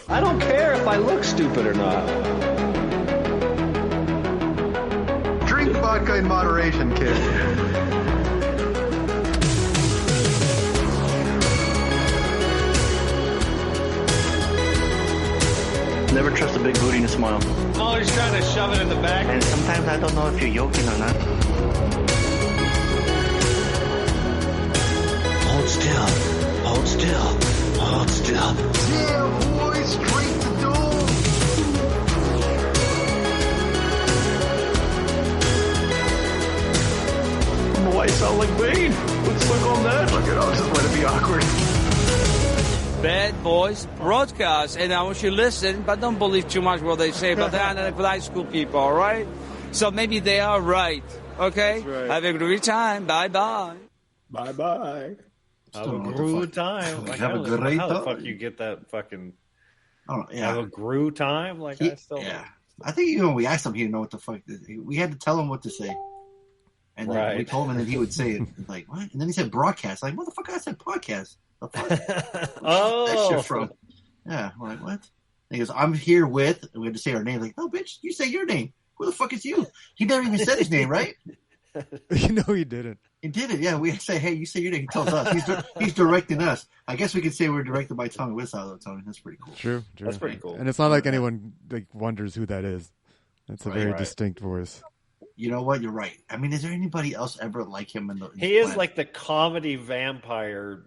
I don't care if I look stupid or not. Drink vodka in moderation, kid. Never trust a big booty to smile. Always trying to shove it in the back. And sometimes I don't know if you're joking or not. Hold still. Hold still. Hold still. Yeah, boys, straight to dome. I don't know why you sound like Bane. Let's look on that. Look at us, just let it be awkward. Bad Boys Broadcast. And I want you to listen, but don't believe too much what they say. But they're high school people, all right? So maybe they are right, okay? Right. Have a great time. Bye-bye. Bye-bye. Have a great time. Like, Have a great how the time. fuck you get that fucking Oh, yeah. have a great time? Like, I still I think even when we asked him, he didn't know what the fuck. We had to tell him what to say. And then Right. we told him, and then he would say it. Like, what? And then he said broadcast. Like, motherfucker, I said podcast. The fuck? That shit from? Yeah, we're like, what? He goes, I'm here with, and we had to say our name. Like, no, bitch, you say your name. Who the fuck is you? He never even said his name, right? You know he didn't. He did it, yeah. We say, hey, you say your name. He tells us. He's directing us. I guess we could say we're directed by Tommy Wiseau, though, Tony. That's pretty cool. True. That's pretty cool. And it's not like anyone like wonders who that is. That's a very distinct voice. You know what? You're right. I mean, is there anybody else ever like him in the? He is like the comedy vampire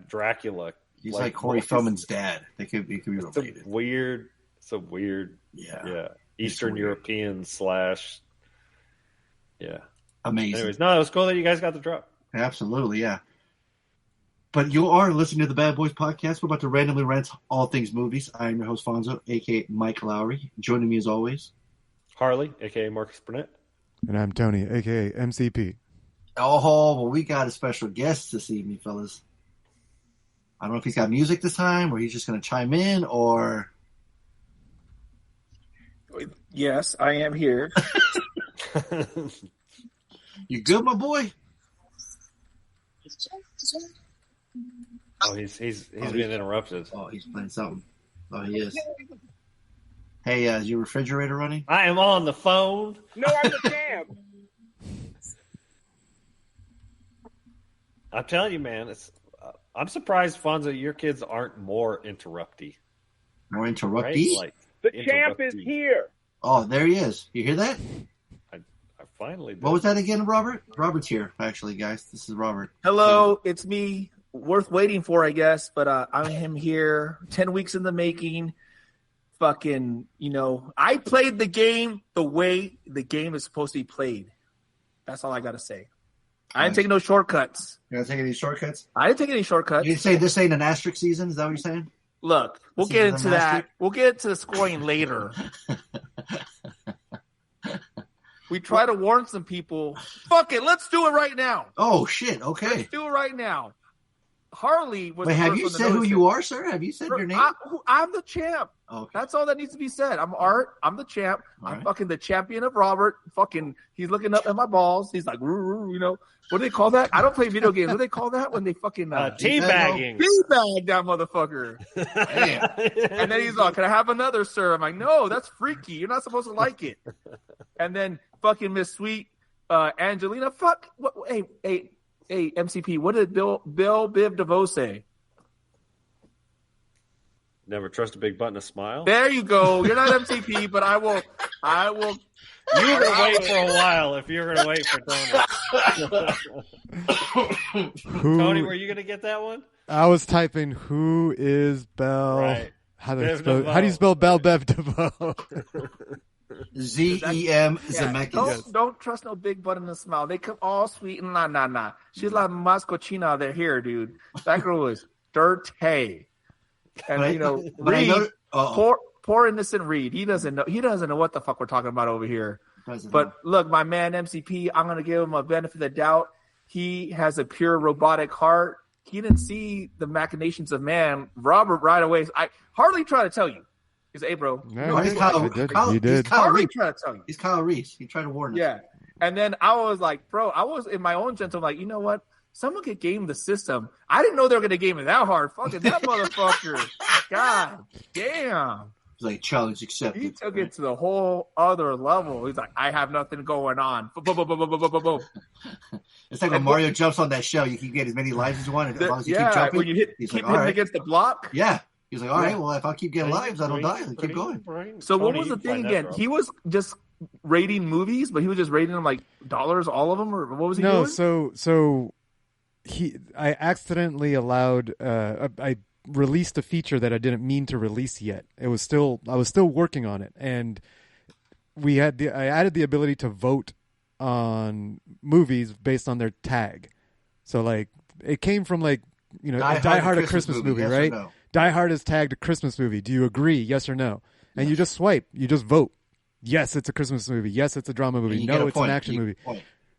Dracula. He's like Corey Feldman's dad. They could be related. It's a weird, Yeah. Eastern weird. European / yeah. Amazing. Anyways, no, it was cool that you guys got the drop. Absolutely, yeah. But you are listening to the Bad Boys Podcast. We're about to randomly rant all things movies. I am your host, Fonso, a.k.a. Mike Lowry. Joining me as always. Harley, a.k.a. Marcus Burnett. And I'm Tony, a.k.a. MCP. Oh, well, we got a special guest this evening, fellas. I don't know if he's got music this time, or he's just going to chime in, or... Yes, I am here. You good, my boy? Oh, he's being interrupted. Oh, he's playing something. Oh, he is. Hey, is your refrigerator running? I am on the phone. No, I'm the champ. I'm telling you, man. I'm surprised, Fonzo, your kids aren't more interrupty. More interruptee? Right? Like, The champ is here. Oh, there he is. You hear that? I finally did. What was that again, Robert? Robert's here, actually, guys. This is Robert. Hello, it's me. Worth waiting for, I guess, but I'm him here. 10 weeks in the making. Fucking, I played the game the way the game is supposed to be played. That's all I got to say. I didn't take no shortcuts. You gonna take any shortcuts? I didn't take any shortcuts. You say this ain't an asterisk season? Is that what you're saying? Look, we'll get into that. We'll get into the scoring later. We try to warn some people. Fuck it, let's do it right now. Oh shit! Okay. Let's do it right now. Harley was. Wait, the have first you one to said who notice you it. are, sir? Have you said your name? I'm the champ. Okay. That's all that needs to be said. I'm Art. I'm the champ. All I'm right. fucking the champion of Robert. Fucking, he's looking up at my balls. He's like, what do they call that? I don't play video games. What do they call that when they fucking teabagging? Teabag that motherfucker. Damn. And then he's like, can I have another, sir? I'm like, no, that's freaky. You're not supposed to like it. And then fucking Miss Sweet Angelina. Fuck. What, hey, MCP. What did Bill Biv DeVoe say? Never trust a big button to smile. There you go. You're not MCP, but I will. You were gonna wait for a while if you were gonna wait for Tony. Tony, were you gonna get that one? I was typing who is Bell. Right. How do you spell Bell Bev DeVoe? Z-E-M Zemeckis. Don't trust no big butt in the smile. They come all sweet and nah. She's like mascochina. They're here, dude. That girl is dirty. And Reed, poor innocent Reed. He doesn't know what the fuck we're talking about over here. But look, my man MCP, I'm gonna give him a benefit of the doubt. He has a pure robotic heart. He didn't see the machinations of man. Robert right away. I hardly try to tell you. He's bro. No, he's Kyle Hardly Reese. try to tell you. He's Kyle Reese. He tried to warn us. Yeah. And then I was like, bro, I was in my own gentle, like, you know what? Someone could game the system. I didn't know they were going to game it that hard. Fucking that motherfucker. God damn. He's like, challenge accepted. He took it to the whole other level. He's like, I have nothing going on. Boom, boom, boom, boom, boom, boom, boom. It's like when Mario jumps on that shell, you can get as many lives as you want. As long as you keep jumping, when you keep hitting against the block. Yeah. He's like, all right, well, if I keep getting lives, I don't die. I keep going. So what was the thing again? He was just rating movies, but he was just rating them like dollars, all of them, or what was he doing? So I accidentally allowed. I released a feature that I didn't mean to release yet. I was still working on it, and I added the ability to vote on movies based on their tag. So like it came from like Die Hard a Christmas movie, yes right? No? Die Hard is tagged a Christmas movie. Do you agree? Yes or no? And you just swipe. You just vote. Yes, it's a Christmas movie. Yes, it's a drama movie. No, it's an action movie.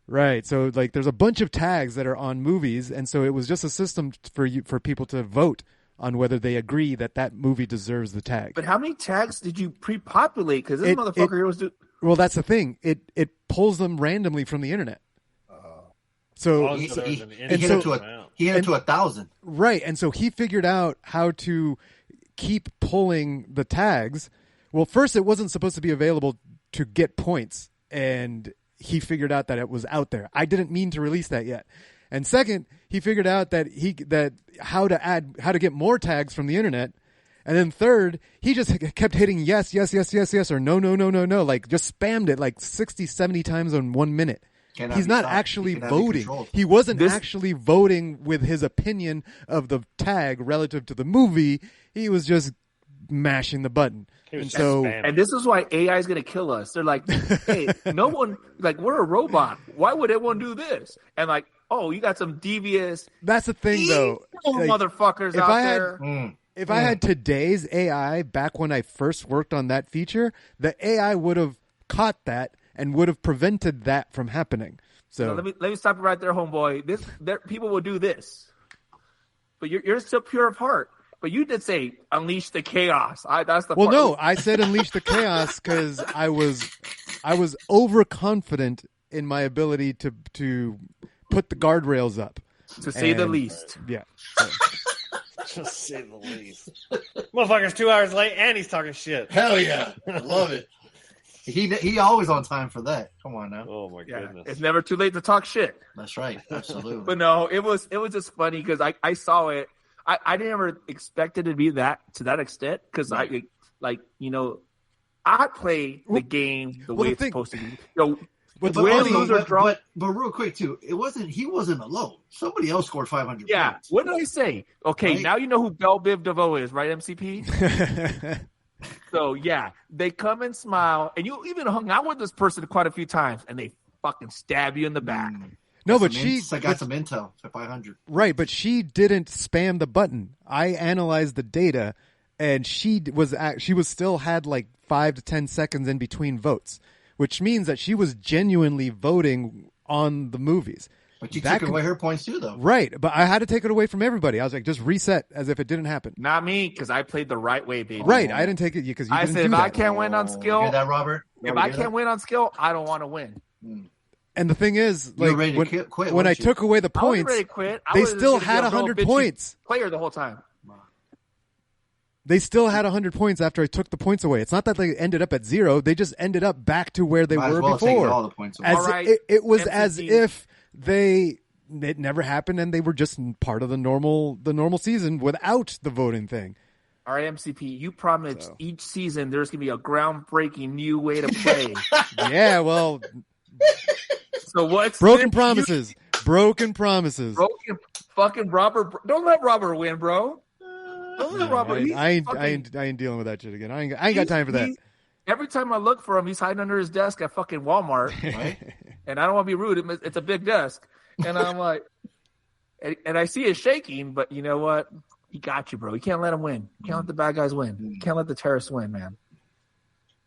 Right. So like there's a bunch of tags that are on movies, and so it was just a system for people to vote on whether they agree that movie deserves the tag. But how many tags did you pre-populate? Because this motherfucker here was doing... Well, that's the thing. It pulls them randomly from the internet. So he hit it to 1,000. Right. And so he figured out how to keep pulling the tags. Well, first it wasn't supposed to be available to get points, and he figured out that it was out there. I didn't mean to release that yet. And second, he figured out that how to get more tags from the internet. And then third, he just kept hitting yes, yes, yes, yes, yes, or no, no, no, no, no, like just spammed it like 60, 70 times in 1 minute. He's not actually voting. He wasn't actually voting with his opinion of the tag relative to the movie. He was just mashing the button. And this is why AI is going to kill us. They're like, hey, no one, like, we're a robot. Why would everyone do this? And like, oh, you got some devious. That's the thing, though. Like, motherfuckers out there. If I had today's AI back when I first worked on that feature, the AI would have caught that and would have prevented that from happening. So let me stop you right there, homeboy. People will do this, but you're still pure of heart. But you did say unleash the chaos. That's the part. No, I said unleash the chaos because I was overconfident in my ability to put the guardrails up. To say the least. Yeah. Just say the least. Motherfucker's 2 hours late and he's talking shit. Hell yeah. I love it. He always on time for that. Come on now. Oh my goodness. It's never too late to talk shit. That's right. Absolutely. But no, it was just funny because I saw it. I never expected it to be to that extent because I play the game the way it's supposed to be. But real quick too, he wasn't alone. Somebody else scored 500 points. What did I say? Okay, right? Now you know who Belle Biv DeVoe is, right, MCP? So yeah, they come and smile, and you even hung out with this person quite a few times, and they fucking stab you in the back. No, but I got some intel for 500. Right, but she didn't spam the button. I analyzed the data, and she still had like 5 to 10 seconds in between votes, which means that she was genuinely voting on the movies. But you took away her points too, though. Right, but I had to take it away from everybody. I was like, just reset as if it didn't happen. Not me, because I played the right way, baby. Right, I didn't take it because I said if I can't win on skill, you hear that, Robert? If I can't win on skill, I don't want to win. And the thing is, like when I took away the points, they still had 100 points. Player the whole time. They still had 100 points after I took the points away. It's not that they ended up at 0; they just ended up back to where they were before. All the points away. It was as if it never happened and they were just part of the normal season without the voting thing. All right, MCP, you promised each season there's going to be a groundbreaking new way to play. Yeah, well. So what's broken promises? Broken promises. Broken fucking Robert. Don't let Robert win, bro. Don't let Robert. I ain't dealing with that shit again. I ain't got time for that. Every time I look for him, he's hiding under his desk at fucking Walmart. Right? And I don't want to be rude. It's a big desk, and I'm like, and I see it shaking. But you know what? He got you, bro. You can't let him win. You can't let the bad guys win. You can't let the terrorists win, man.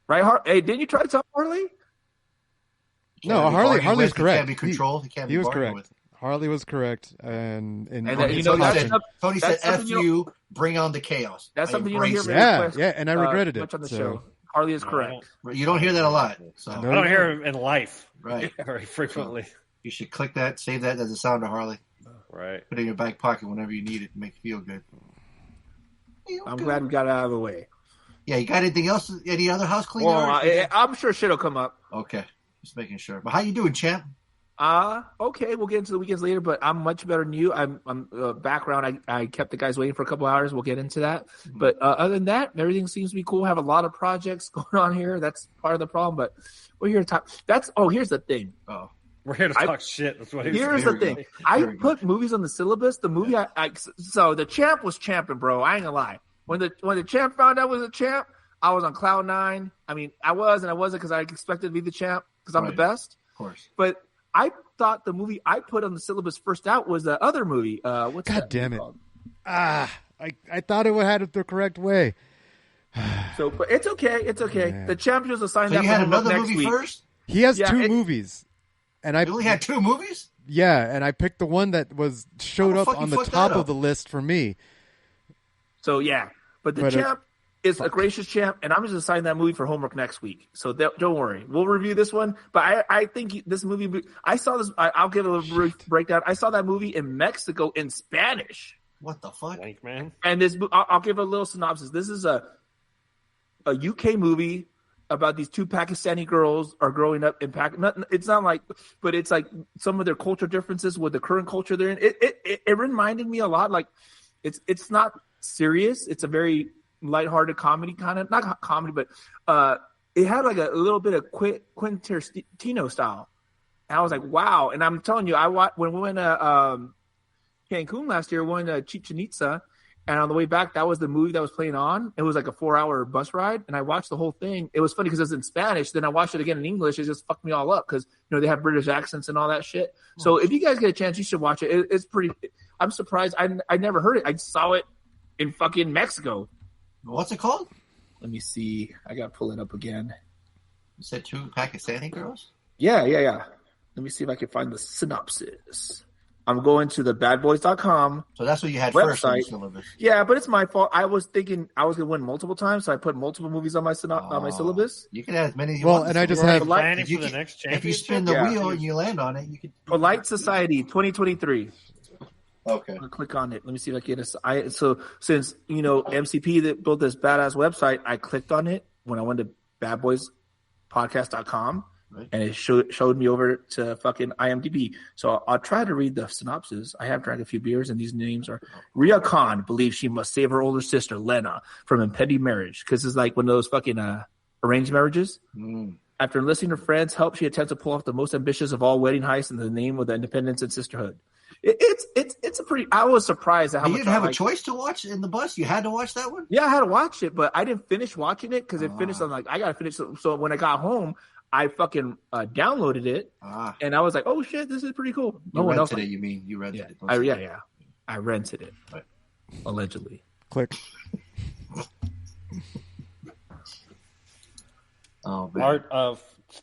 Right, Hey, didn't you try to tell Harley? No, Harley's correct. He can't be controlled. He was correct. Harley was correct, and Tony said, "F you, bring on the chaos." That's something you don't hear very much. Yeah, and I regretted it. Much on the show. Harley is correct. You don't hear that a lot. So. I don't hear him in life, right? Very frequently. You should click that, save that as a sound to Harley. Right. Put it in your back pocket whenever you need it to make you feel good. I'm glad we got it out of the way. Yeah, you got anything else? Any other house cleaning? Well, I'm sure shit'll come up. Okay, just making sure. But how you doing, champ? Okay, we'll get into the weekends later, but I'm much better than you. I'm background. I kept the guys waiting for a couple hours. We'll get into that. But other than that, everything seems to be cool. I have a lot of projects going on here. That's part of the problem, but we're here to talk. Here's the thing. Oh, we're here to talk shit. That's what here's the thing. I put movies on the syllabus. The movie so the champ was champing, bro. I ain't gonna lie. When the champ found out was a champ, I was on cloud 9. I mean, I was and I wasn't because I expected to be the champ because I'm the best. Of course. But I thought the movie I put on the syllabus first out was the other movie. What's God damn it! Called? I thought it had it the correct way. So, but it's okay. It's okay. Man. The champions assigned that. You had another next movie week. First. He has 2 movies, and I only had 2 movies. Yeah, and I picked the one that showed up on the top of the list for me. So yeah, but the champ is a gracious champ, and I'm just assigning that movie for homework next week. So don't worry, we'll review this one. But I think this movie, I saw this. I'll give a little brief breakdown. I saw that movie in Mexico in Spanish. What the fuck, man? And this, I'll give a little synopsis. This is a UK movie about these 2 Pakistani girls are growing up in Pakistan. It's not like, but it's like some of their cultural differences with the current culture they're in. It reminded me a lot. Like it's not serious. It's a very lighthearted comedy, kind of not comedy, but it had like a little bit of Quentin Tarantino style. And I was like, wow. And I'm telling you, when we went to Cancun last year, we went to Chichen Itza, and on the way back, that was the movie that was playing on. It was like a 4-hour bus ride, and I watched the whole thing. It was funny because it was in Spanish. Then I watched it again in English. It just fucked me all up because they have British accents and all that shit. So if you guys get a chance, you should watch it. It's pretty. I'm surprised. I never heard it. I saw it in fucking Mexico. What's it called? Let me see. I got to pull it up again. You said 2 Pakistani girls? Yeah. Let me see if I can find the synopsis. I'm going to the badboys.com. So that's what you had website. First on the syllabus. Yeah, but it's my fault. I was thinking I was going to win multiple times, so I put multiple movies on my syllabus. You can have as many as you want. Well, and I just have... Planning for the next championship? If you spin the wheel and you land on it, you can... Polite Society 2023. Okay. I'll click on it. Let me see if I can get it. So since, MCP that built this badass website, I clicked on it when I went to badboyspodcast.com. Right. And it showed me over to fucking IMDb. So I'll try to read the synopsis. I have drank a few beers, and these names are... Ria Khan believes she must save her older sister, Lena, from impending marriage. Because it's like one of those fucking arranged marriages. After enlisting her friends' help, she attempts to pull off the most ambitious of all wedding heists in the name of the independence and sisterhood. It's a pretty... I was surprised at how much... You didn't have a choice to watch in the bus? You had to watch that one? Yeah, I had to watch it, but I didn't finish watching it because it finished. I'm like, I got to finish. So when I got home... I fucking downloaded it, and I was like, "Oh shit, this is pretty cool." You rented it? You mean you rented it? Yeah. I rented it, right. Allegedly. Click. Oh man.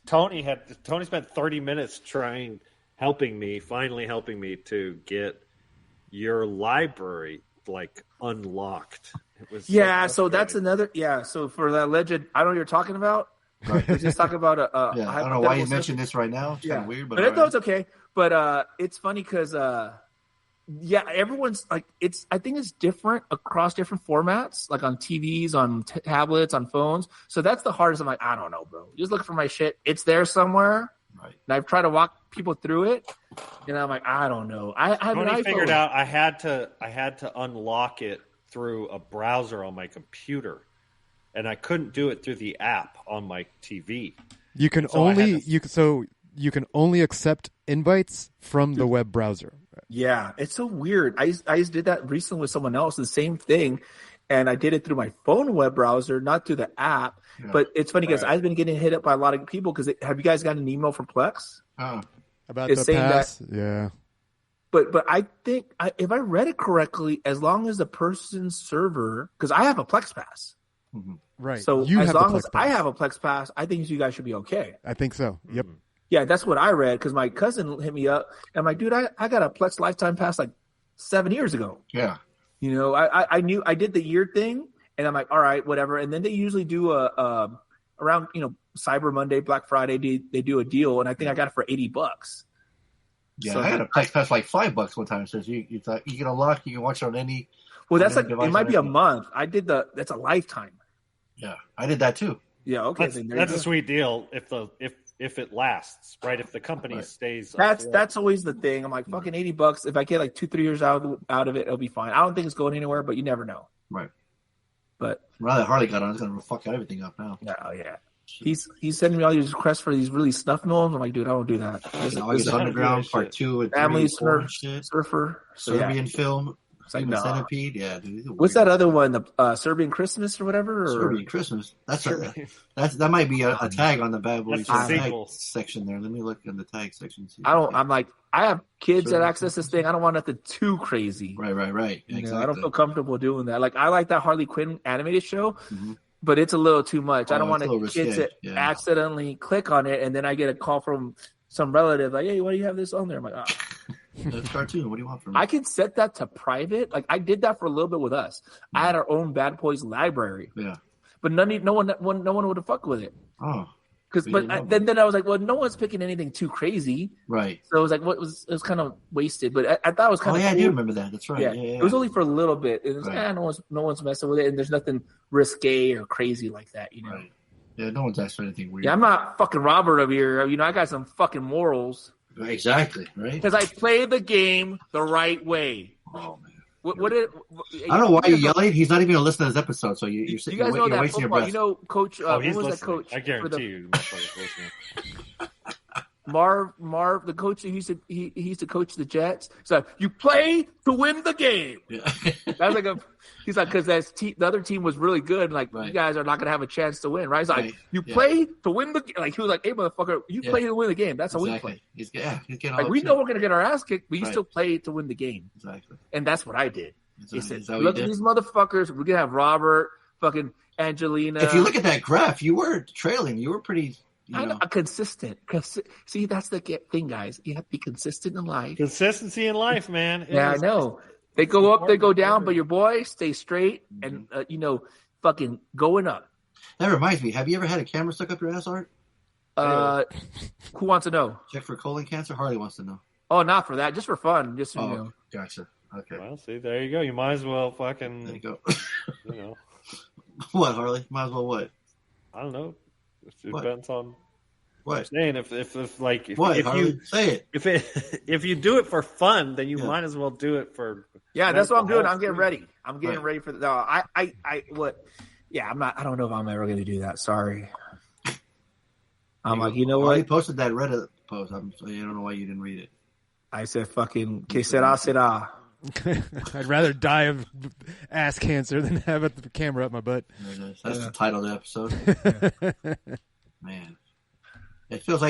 Tony spent 30 minutes helping me to get your library unlocked. It was so that's another so for that alleged, I don't know what you're talking about. Right. Let's just talk about I don't know why you mentioned this right now. It's kind of weird, but I thought it's okay. But it's funny because everyone's like I think it's different across different formats, like on TVs, on tablets, on phones. So that's the hardest. I'm like, I don't know, bro. Just look for my shit. It's there somewhere. Right. And I've tried to walk people through it, and I'm like, I don't know. I figured out I had to unlock it through a browser on my computer. And I couldn't do it through the app on my TV. You can only accept invites from the web browser. Yeah, it's so weird. I just did that recently with someone else, the same thing, and I did it through my phone web browser, not through the app. Yeah. But it's funny because I've been getting hit up by a lot of people because have you guys gotten an email from Plex about the pass? Yeah. But I think if I read it correctly, as long as the person's server, because I have a Plex Pass. Mm-hmm. Right. So as long as I have a Plex Pass, I think you guys should be okay. I think so. Yep. Yeah, that's what I read because my cousin hit me up. And I'm like, dude, I got a Plex Lifetime Pass 7 years ago. Yeah. I knew I did the year thing, and I'm like, all right, whatever. And then they usually do around Cyber Monday, Black Friday, they do a deal, and I think I got it for $80. Yeah, so I had a Plex Pass $5 one time. It says you can unlock, you can watch it on any. Well, that's like it might be a month. I did that's a lifetime. Yeah, I did that too. Yeah, okay. That's a sweet deal if it lasts, right? If the company stays. That's always the thing. I'm like fucking $80. If I get like 2-3 years out of it, it'll be fine. I don't think it's going anywhere, but you never know. Right. But now that Harley got on, it's gonna fuck everything up now. Oh yeah. He's sending me all these requests for these really snuff films. I'm like, dude, I don't do that. August Underground Part 2 and 3, Family 4 Surfer, Serbian film. It's like, no. Centipede, yeah, dude. What's that other one? The Serbian Christmas or whatever? Serbian Christmas. That might be a tag on the Bad Boys tag section there. Let me look in the tag section. I'm like, I have kids that access this thing. I don't want nothing too crazy. Right. Exactly. I don't feel comfortable doing that. Like, I like that Harley Quinn animated show, but it's a little too much. I don't want kids to accidentally click on it, and then I get a call from some relative like, "Hey, why do you have this on there?" I'm like, "Oh." That's cartoon. What do you want from me? I can set that to private. Like I did that for a little bit with us. I had our own Bad Boys library. Yeah. But no one would have fucked with it. Oh. Then I was like, well, no one's picking anything too crazy. Right. So it was like, it was kind of wasted. But I thought it was kind of. Oh yeah, cool. I do remember that. That's right. Yeah. It was only for a little bit. It was no one's messing with it, and there's nothing risque or crazy like that, you know. Right. Yeah, no one's asking anything weird. Yeah, I'm not fucking Robert over here. You know, I got some fucking morals. Exactly, right? Because I play the game the right way. Oh, man. I don't know why you're yelling. He's not even going to listen to this episode, so you're guys know that wasting your breath. You know, Coach, what was listening. that coach? I guarantee you. Marv, the coach, he used to coach the Jets. So you play to win the game. Yeah. That's like he's like, because the other team was really good. And like, you guys are not going to have a chance to win, right? He's like, you play to win the game. Like, he was like, hey, motherfucker, you play to win the game. That's how we play. He's getting like, we know we're going to get our ass kicked, but you still play to win the game. Exactly. And that's what I did. He said, look at these motherfuckers. We're going to have Robert, fucking Angelina. If you look at that graph, you were trailing. You were pretty... consistent. See, that's the thing, guys. You have to be consistent in life. Consistency in life, man. I know. They go up, they go down, but your boy stays straight and, fucking going up. That reminds me. Have you ever had a camera stuck up your ass, Art? Who wants to know? Check for colon cancer? Harley wants to know. Oh, not for that. Just for fun. Just so you know. Gotcha. Okay. Well, see, there you go. You might as well fucking... There you go. You know. What, Harley? Might as well what? I don't know. It depends on what. I'm saying. If you say it, if you do it for fun, then you might as well do it for. Yeah, that's what I'm doing. I'm getting ready. I'm getting ready for the. No, what? Yeah, I'm not. I don't know if I'm ever going to do that. Sorry. I'm like, you know what? You posted that Reddit post. I don't know why you didn't read it. I said, "Fucking que sera sera." I'd rather die of ass cancer than have the camera up my butt. That's the title of the episode. Man, it feels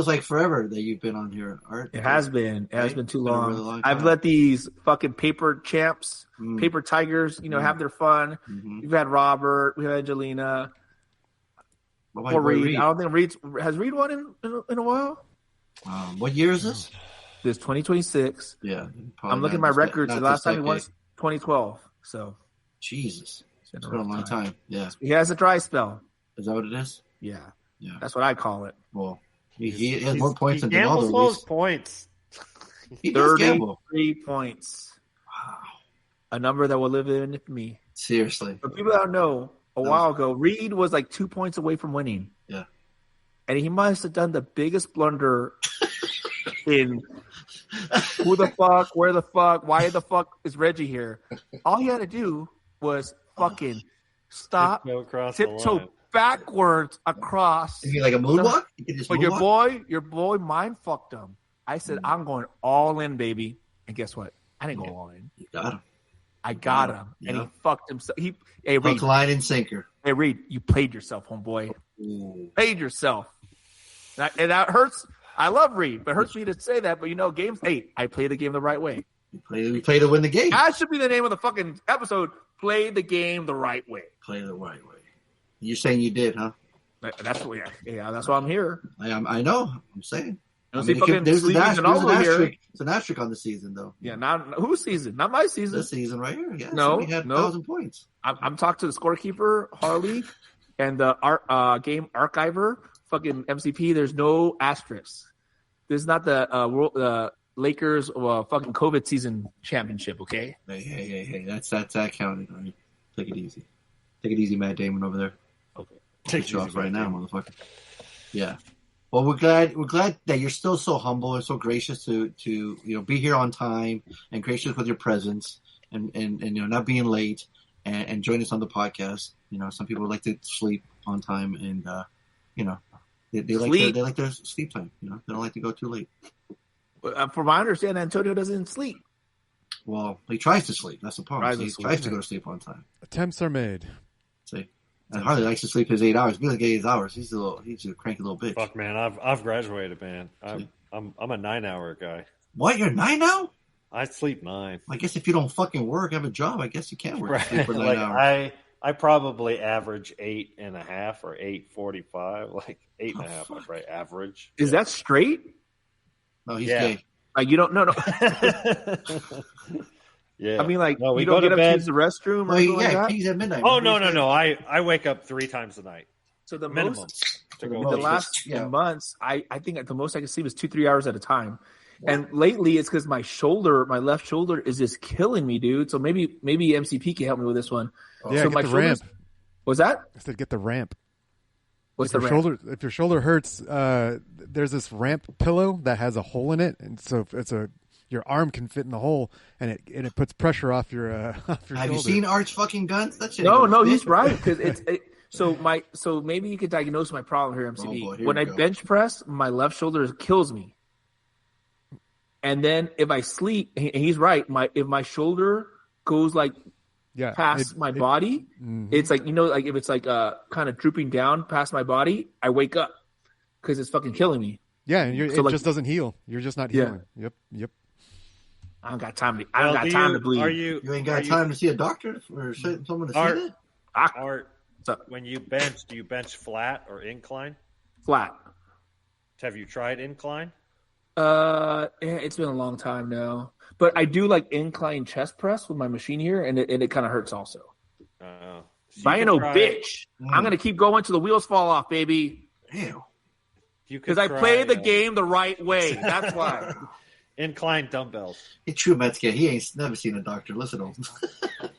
like forever that you've been on here, Art. It has been. It has been too long. Really long I've let these fucking paper champs, paper tigers, have their fun. We've had Robert. We've had Angelina. Or Reed. I don't think has Reed won in a while. What year is this? This 2026. Yeah. I'm looking at my records. The last time he won is 2012. So. Jesus. It's been a long time. Yeah. He has a dry spell. Is that what it is? Yeah. That's what I call it. Well, he has more points than all the those points. He does gamble. 33 points. Wow. A number that will live in infamy. Seriously. For people that don't know, a while ago, Reed was like 2 points away from winning. Yeah. And he must have done the biggest blunder in who the fuck, where the fuck, why the fuck is Reggie here? All he had to do was fucking stop, tiptoe backwards across. Is he like a moonwalk? But your boy mind fucked him. I said, I'm going all in, baby. And guess what? I didn't go all in. You got him. I got him. And he fucked himself. Hook, line, and sinker. Hey, Reed, you played yourself, homeboy. Played yourself. And that hurts. I love Reed, but it hurts me to say that. But games. Hey, I play the game the right way. We play to win the game. That should be the name of the fucking episode. Play the game the right way. Play the right way. You're saying you did, huh? That's what. Yeah, that's why I'm here. I know. I'm saying. There's an asterisk. It's an asterisk on the season, though. Yeah, not whose season? Not my season. This season right here. Yeah, no, we had 1,000 points. I'm talking to the scorekeeper, Harley, and the game archiver, fucking MCP. There's no asterisks. This is not the Lakers fucking COVID season championship. Okay. Hey. That's that counted. Right? Take it easy, Matt Damon over there. Okay. Take you off right now, motherfucker. Yeah. Well, we're glad that you're still so humble and so gracious to be here on time and gracious with your presence and not being late and join us on the podcast. Some people like to sleep on time and they like their sleep time. They don't like to go too late. From my understanding, Antonio doesn't sleep. Well, he tries to sleep. That's the problem. He tries to go to sleep on time. Attempts are made. See. And Harley likes to sleep his 8 hours. Be like 8 hours. He's a cranky little bitch. Fuck, man, I've graduated, man. I'm a 9-hour guy. What? You're 9 now? I sleep 9. I guess if you don't fucking work, have a job, I guess you can work. Sleep for 9 hours. I probably average 8.5 or 8:45, like 8.5. I probably average. Is that straight? No, he's gay. Like you don't no. Yeah. I mean, like no, you don't get up to use the restroom or anything like that? He's at midnight. Oh no! I wake up 3 times a night. So the minimum. The last months, I think the most I can sleep is 2-3 hours at a time. And lately, it's because my left shoulder, is just killing me, dude. So maybe MCP can help me with this one. Yeah, so get the ramp. Was that? I said get the ramp. What's if the your ramp? If your shoulder hurts, there's this ramp pillow that has a hole in it, and so your arm can fit in the hole, and it puts pressure off your Have shoulder. you seen Arch fucking Guns? That shit. No, he's right because So maybe you could diagnose my problem here, MCB. Oh boy, when I bench press, my left shoulder kills me. And then if I sleep, and he's right. If my shoulder goes past my body, it's like like if it's like kind of drooping down past my body, I wake up because it's fucking killing me. Yeah, and it just doesn't heal. You're just not healing. Yep. I don't got time to bleed. You ain't got time to see a doctor or someone to see it? Art, when you bench, do you bench flat or incline? Flat. Have you tried incline? It's been a long time now, but I do like incline chest press with my machine here, and it kind of hurts also. So I ain't no bitch. I'm gonna keep going till the wheels fall off, baby. Ew. Because I play the game the right way. That's why. Incline dumbbells. Hey, true Metzger. He ain't never seen a doctor. Listen to him.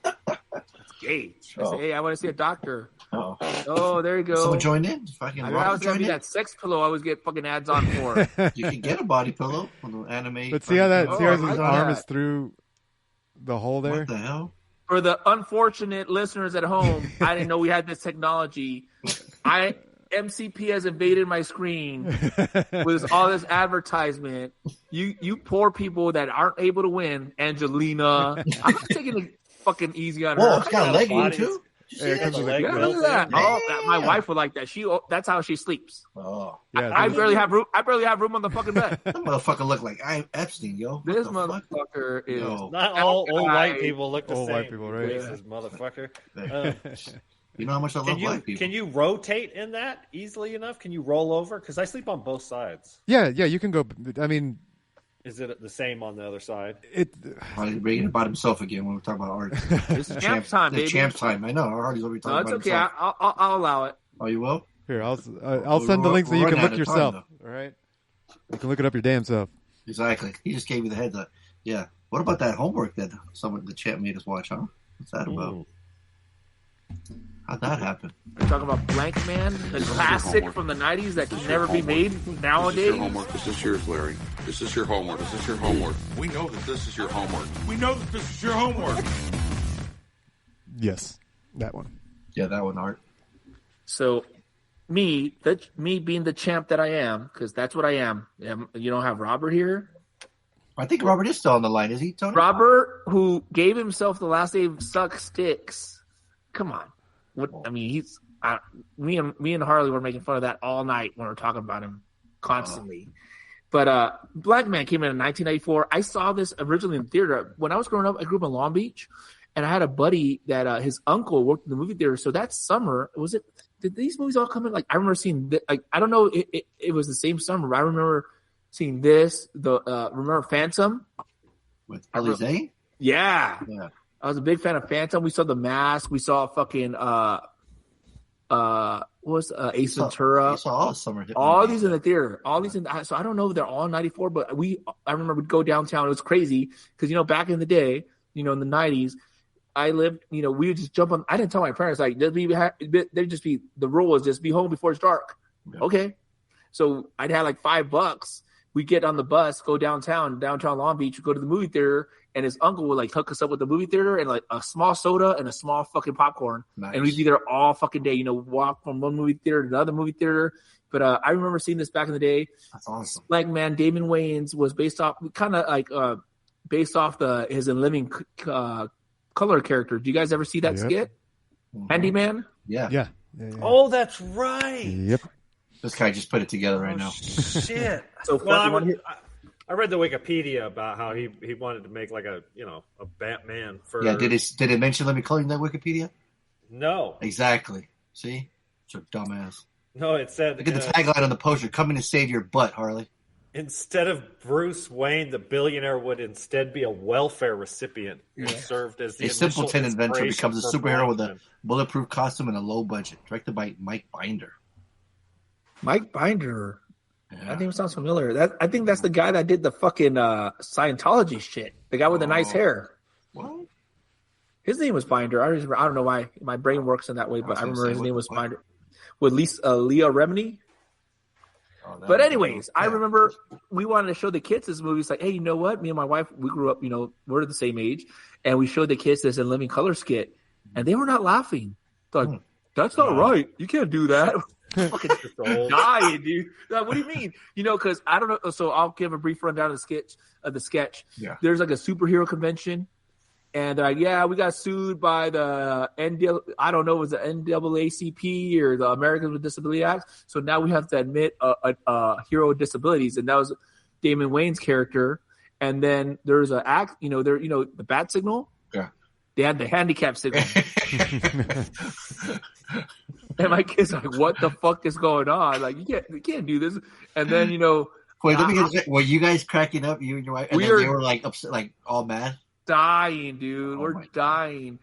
That's gay. I say, hey, I want to see a doctor. Oh, there you go. Someone joined in? Fucking I was going to be that sex pillow I always get fucking ads on for. You can get a body pillow on the anime. But see how his arm is through the hole there? What the hell? For the unfortunate listeners at home, I didn't know we had this technology. MCP has invaded my screen with all this advertisement. You poor people that aren't able to win, Angelina. I'm taking it fucking easy on her. Whoa, it's got a leg in too? Look at that. My wife would like that. That's how she sleeps. Oh, yeah. I barely have room. I barely have room on the fucking bed. That motherfucker look like Epstein, yo. This motherfucker is not all old white people look the old same. White people, right? Racist motherfucker. You know how much I love white people. Can you rotate in that easily enough? Can you roll over? Because I sleep on both sides. Yeah, you can go. I mean, is it the same on the other side? Harley's bragging about himself again when we talk about art. It's champ time, baby. It's champ time. I know. Harley's already talking about himself. No, it's okay. I'll allow it. Oh, you will? Here, I'll send the link so you can look yourself. All right, you can look it up your damn self. Exactly. He just gave you the heads up. Yeah. What about that homework that the chat made us watch? Huh? What's that about? How'd that happen? We're talking about Blankman, a classic from the 90s that can never be made nowadays. This is your homework. This is yours, Larry. This is your homework. This is your homework. We know that this is your homework. We know that this is your homework. Yes, that one. Yeah, that one, Art. So, me being the champ that I am, because that's what I am. You don't have Robert here. I think Robert is still on the line. Is he, Tony? Robert, who gave himself the last name Suck Sticks. Come on. Me and Harley were making fun of that all night when we were talking about him constantly. But Blankman came in 1994. I saw this originally in theater. When I was growing up, I grew up in Long Beach, and I had a buddy that his uncle worked in the movie theater. So that summer, did these movies all come in? Like I remember seeing, I don't know, it was the same summer. But I remember seeing this. Remember Phantom with Ali Zane? Yeah. I was a big fan of Phantom. We saw The Mask. We saw fucking Ace Ventura. You saw all summer. All these in the theater. All these so I don't know if they're all 94, but I remember we'd go downtown. It was crazy because back in the day, in the 90s, I lived. We would just jump on. I didn't tell my parents like they'd just be the rule was just be home before it's dark. Yeah. Okay, so I'd have like $5. We get on the bus, go downtown Long Beach, go to the movie theater, and his uncle would like hook us up with the movie theater and like a small soda and a small fucking popcorn. Nice. And we'd be there all fucking day, walk from one movie theater to another movie theater. But I remember seeing this back in the day. That's awesome. Blankman, Damon Wayans was based off his In Living Color character. Do you guys ever see that skit? Mm-hmm. Handyman? Yeah. Oh, that's right. Yep. This guy just put it together right now. Shit. So I read the Wikipedia about how he wanted to make like a Batman for. Yeah, did it mention Living Color in that Wikipedia? No. Exactly. See? It's a dumbass. No, it said. Look at the tagline on the poster. Coming to save your butt, Harley. Instead of Bruce Wayne, the billionaire would instead be a welfare recipient who served as the simpleton inventor becomes a superhero with a bulletproof costume and a low budget. Directed by Mike Binder. Mike Binder. Yeah. That name sounds familiar. I think that's the guy that did the fucking Scientology shit. The guy with the nice hair. What? His name was Binder. I don't know why my brain works in that way, but I remember his name was Binder. With Leah Remini. But anyways, I remember we wanted to show the kids this movie. It's like, hey, you know what? Me and my wife, we grew up, we're the same age. And we showed the kids this In Living Color skit. And they were not laughing. They're like, that's not right. You can't do that. Fucking dying, dude. Like, what do you mean? Because I don't know. So I'll give a brief rundown of the sketch. Yeah. There's like a superhero convention. And we got sued by the was the NAACP or the Americans with Disability Act. So now we have to admit a hero with disabilities, and that was Damon Wayans' character. And then there's an act, the bat signal. Yeah, they had the handicap signal. And my kids are like, what the fuck is going on? Like, you can't do this. And then wait, let me get. Were you guys cracking up? You and your wife, and they were like upset, like all mad. Dying, dude. We're dying.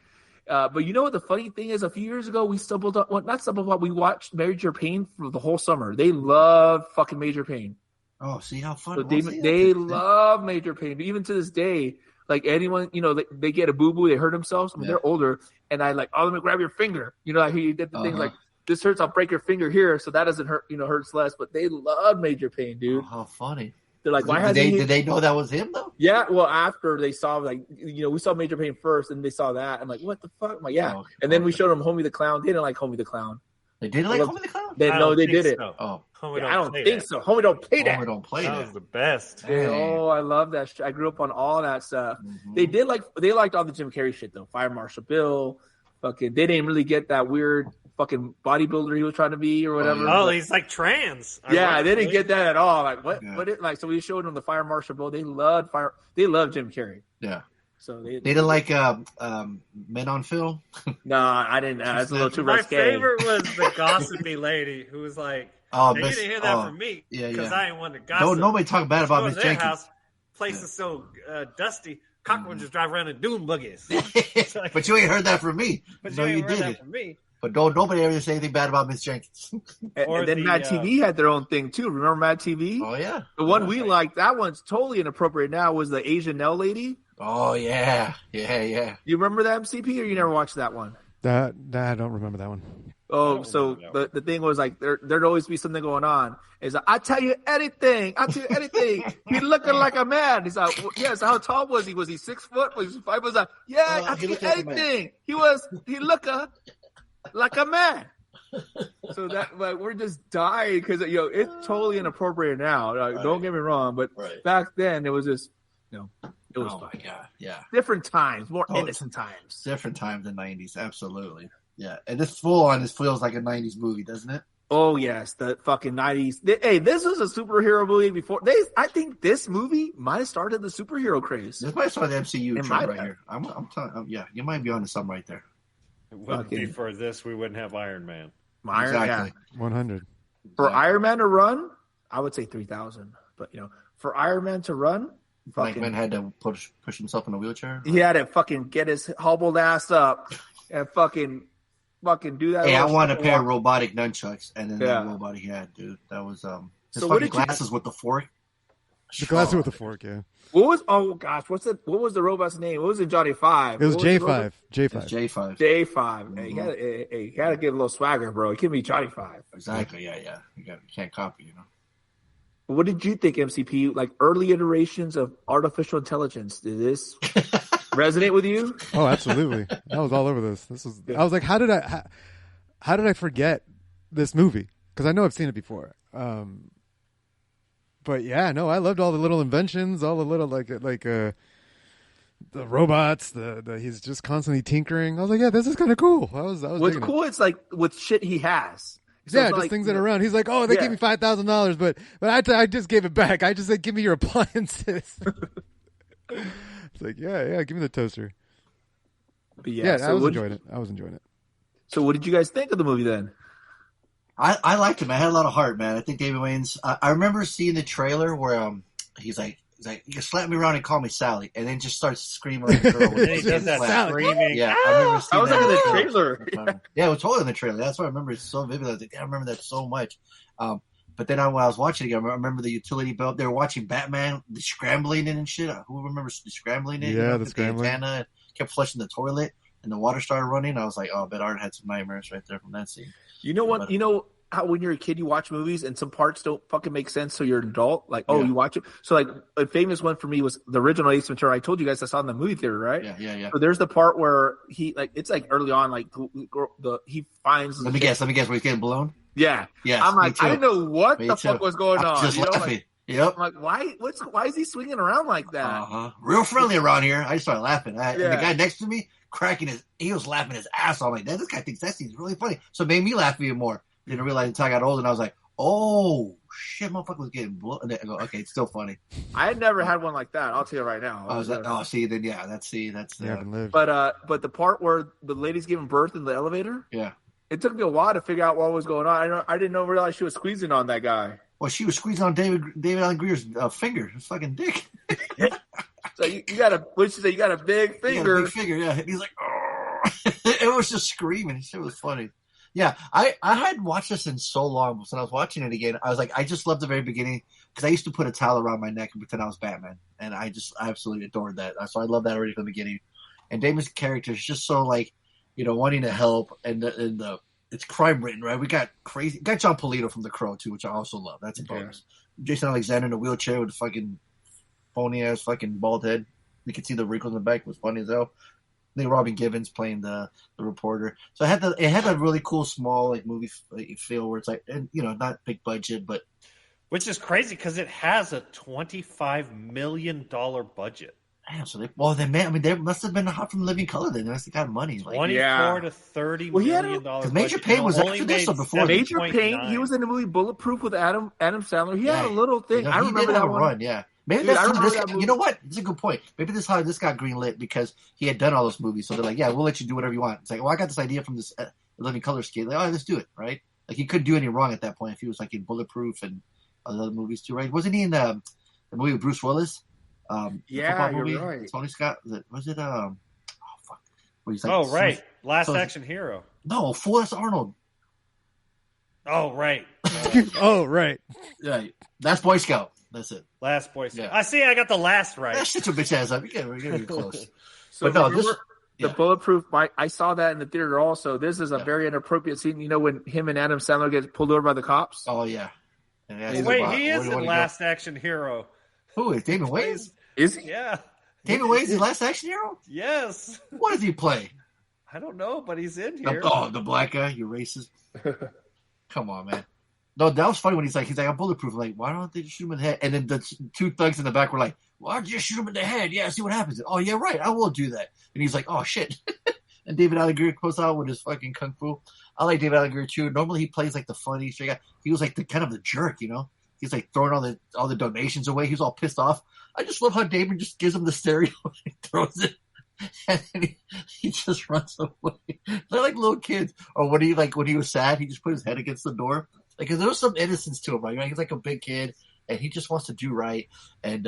But you know what the funny thing is? A few years ago, we we watched Major Payne for the whole summer. They love fucking Major Payne. Oh, see how fun. So they love Major Payne. Even to this day, like anyone, they get a boo-boo, they hurt themselves. I mean, they're older. And I like, let me grab your finger. Like he did the thing like, this hurts, I'll break your finger here. So that doesn't hurt, hurts less. But they love Major Payne, dude. Oh, how funny. They're like, why did they know that was him though? Yeah, well, after they saw we saw Major Payne first, and they saw that. I'm like, what the fuck? I'm like, yeah. And then we showed them Homie the Clown. They didn't like Homie the Clown. They didn't like Homie the Clown? They didn't. So. Oh, I don't think so. Homie don't play that. Homie don't play that. That was the best. Oh, I love that. I grew up on all that stuff. Mm-hmm. They liked all the Jim Carrey shit though. Fire Marshal Bill. Fucking, they didn't really get that weird fucking bodybuilder he was trying to be or whatever. Oh, he's like trans. Yeah, they didn't get that at all. Like what? Yeah. What? So we showed them the Fire Marshal Bill. They loved Jim Carrey. Yeah. So they didn't like Men on Film. No, I didn't. That's a little too risque. My favorite was the gossipy lady who was like, "Oh, you didn't hear that from me because I ain't one to gossip." No, nobody talk bad about Miss Jenkins. House, place is so dusty. Cockroaches drive around in dune buggies. Like, but you ain't heard that from me. But no, you heard that from me. But nobody ever say anything bad about Miss Jenkins. And then Mad TV had their own thing too. Remember Mad TV? Oh yeah. The one we liked, that one's totally inappropriate now, was the Asian Nell lady. Oh yeah. You remember that, MCP, or you never watched that one? I don't remember that one. Oh, so the thing was like there'd always be something going on. It's like, I tell you anything. He looking like a man. He's like, yes. How tall was he? Was he 6 foot? Was he 5 foot? Like, yeah, I tell you anything. He looked like a man. So that we're just dying because it's totally inappropriate now. Like, don't get me wrong, but back then it was just it was fun. My God, yeah. Different times, more innocent times. Different times in the 90s, absolutely. Yeah, and this feels like a 90s movie, doesn't it? Oh yes, the fucking 90s. Hey, this was a superhero movie before. I think this movie might have started the superhero craze. This might have started the MCU trend right here. I'm telling you, you might be onto something right there. It wouldn't be for this, we wouldn't have Iron Man. Exactly. 100. For Iron Man to run, I would say 3,000. But for Iron Man to run, Blankman had to push himself in a wheelchair. He had to fucking get his hobbled ass up and fucking fucking do that. Hey, I want a pair of robotic nunchucks, and then that robot he had, dude. That was his fucking glasses with the fork. The glasses with the fork, yeah. What was? Oh gosh, what was the robot's name? What was it? Johnny 5. It was J5. J5. J5. J5. Hey, you gotta get a little swagger, bro. It can't be Johnny 5. Exactly. Yeah. You can't copy, you know. What did you think, MCP? Like early iterations of artificial intelligence. Did this resonate with you? Oh, absolutely. I was all over this. I was like, how did I forget this movie? Because I know I've seen it before. But yeah, no, I loved all the little inventions, all the little like the robots. He's just constantly tinkering. I was like, yeah, this is kind of cool. I was. What's cool? It's like with shit he has. So yeah, just like, things that are around. He's like, oh, they gave me $5,000, but I just gave it back. I just said, give me your appliances. It's like, yeah, give me the toaster. But yeah, I was enjoying it. So what did you guys think of the movie then? I liked him. I had a lot of heart, man. I think David Wayne's. I remember seeing the trailer where he's like, you can slap me around and call me Sally, and then just starts screaming like a girl. He does that screaming. Yeah, I remember seeing that in the trailer. Yeah, it was totally in the trailer. That's why I remember it so vividly. I was like, I remember that so much. But then when I was watching it, I remember the utility belt. They were watching Batman, the scrambling it and shit. Who remembers the scrambling it? Yeah, the scrambling. The antenna kept flushing the toilet, and the water started running. I was like, oh, I bet Art had some nightmares right there from that scene. You know what? You know how when you're a kid you watch movies and some parts don't fucking make sense, so you're an adult. Like, you watch it. So like a famous one for me was the original Ace Ventura. I told you guys I saw in the movie theater, right? Yeah. So there's the part where it's like early on, like he finds. Let me guess. Where he's getting blown. Yeah. Yeah. I'm like, I didn't know what the fuck was going on. Just laughing. Like, yep. I'm like, why is he swinging around like that? Real friendly around here. I just started laughing. And the guy next to me he was laughing his ass off. I'm like, this guy thinks that scene's really funny. So it made me laugh even more. Didn't realize until I got older, and I was like, oh shit, motherfucker was getting blown. And I go, okay, it's still funny. I had never had one like that. I'll tell you right now. But the part where the lady's giving birth in the elevator. Yeah. It took me a while to figure out what was going on. I didn't realize she was squeezing on that guy. Well, she was squeezing on David Allen Greer's finger, his fucking dick. So you got a big finger. Big finger, yeah. And he's like, oh. It was just screaming. Shit was funny. Yeah, I hadn't watched this in so long. So when I was watching it again, I was like, I just loved the very beginning because I used to put a towel around my neck and pretend I was Batman, and I absolutely adored that. So I love that already from the beginning. And Damon's character is just so like, wanting to help, and it's crime written, right? We got John Polito from The Crow too, which I also love. That's a bonus. Jason Alexander in a wheelchair with a fucking phony ass fucking bald head. You could see the wrinkles in the back. It was funny as hell. I think Robin Givens playing the reporter. So it had a really cool small like movie feel where it's like, and not big budget, but which is crazy because it has a $25 million budget. Damn, so they must have been hot from Living Color. Then they must have got money. Like, $24 to $30 million. Because Major Payne was after this or before. Major Payne, he was in the movie Bulletproof with Adam Sandler. He had a little thing. I remember that one. Run, yeah. Maybe that's how you know what? It's a good point. Maybe this is how this got greenlit because he had done all those movies. So they're like, yeah, we'll let you do whatever you want. It's like, well, I got this idea from this Living Color skate. Like, oh, let's do it, right? Like he couldn't do any wrong at that point if he was like in Bulletproof and other movies too, right? Wasn't he in the movie with Bruce Willis? Yeah, you're right. Tony Scott. Was it oh fuck. Where he's like, oh right, Last Action Hero. No, Forrest Arnold. Oh right. Oh right. Yeah, that's Boy Scout. That's it. Last Boy Scout. Yeah. I see. I got the last right. Shut your bitch ass up. We're getting close. So but no, the Bulletproof. I saw that in the theater also. This is a very inappropriate scene. When him and Adam Sandler get pulled over by the cops. Oh yeah. Wait, he is in Last Action Hero. Who is David Wayne? Is he? Yeah. David Wayne's the Last Action Hero? Yes. What does he play? I don't know, but he's in here. The black guy, you racist. Come on, man. No, that was funny when he's like, I'm bulletproof. I'm like, why don't they just shoot him in the head? And then the two thugs in the back were like, why don't you just shoot him in the head? Yeah, see what happens. Oh, yeah, right. I will do that. And he's like, oh, shit. And David Allen Greer goes out with his fucking kung fu. I like David Allen Greer, too. Normally he plays like the funny straight guy. He was like the kind of the jerk, He's like throwing all the donations away. He's all pissed off. I just love how David just gives him the stereo and throws it. And then he just runs away. They're like little kids. Or when he was sad, he just put his head against the door. Like, there was some innocence to him, right? He's like a big kid, and he just wants to do right. And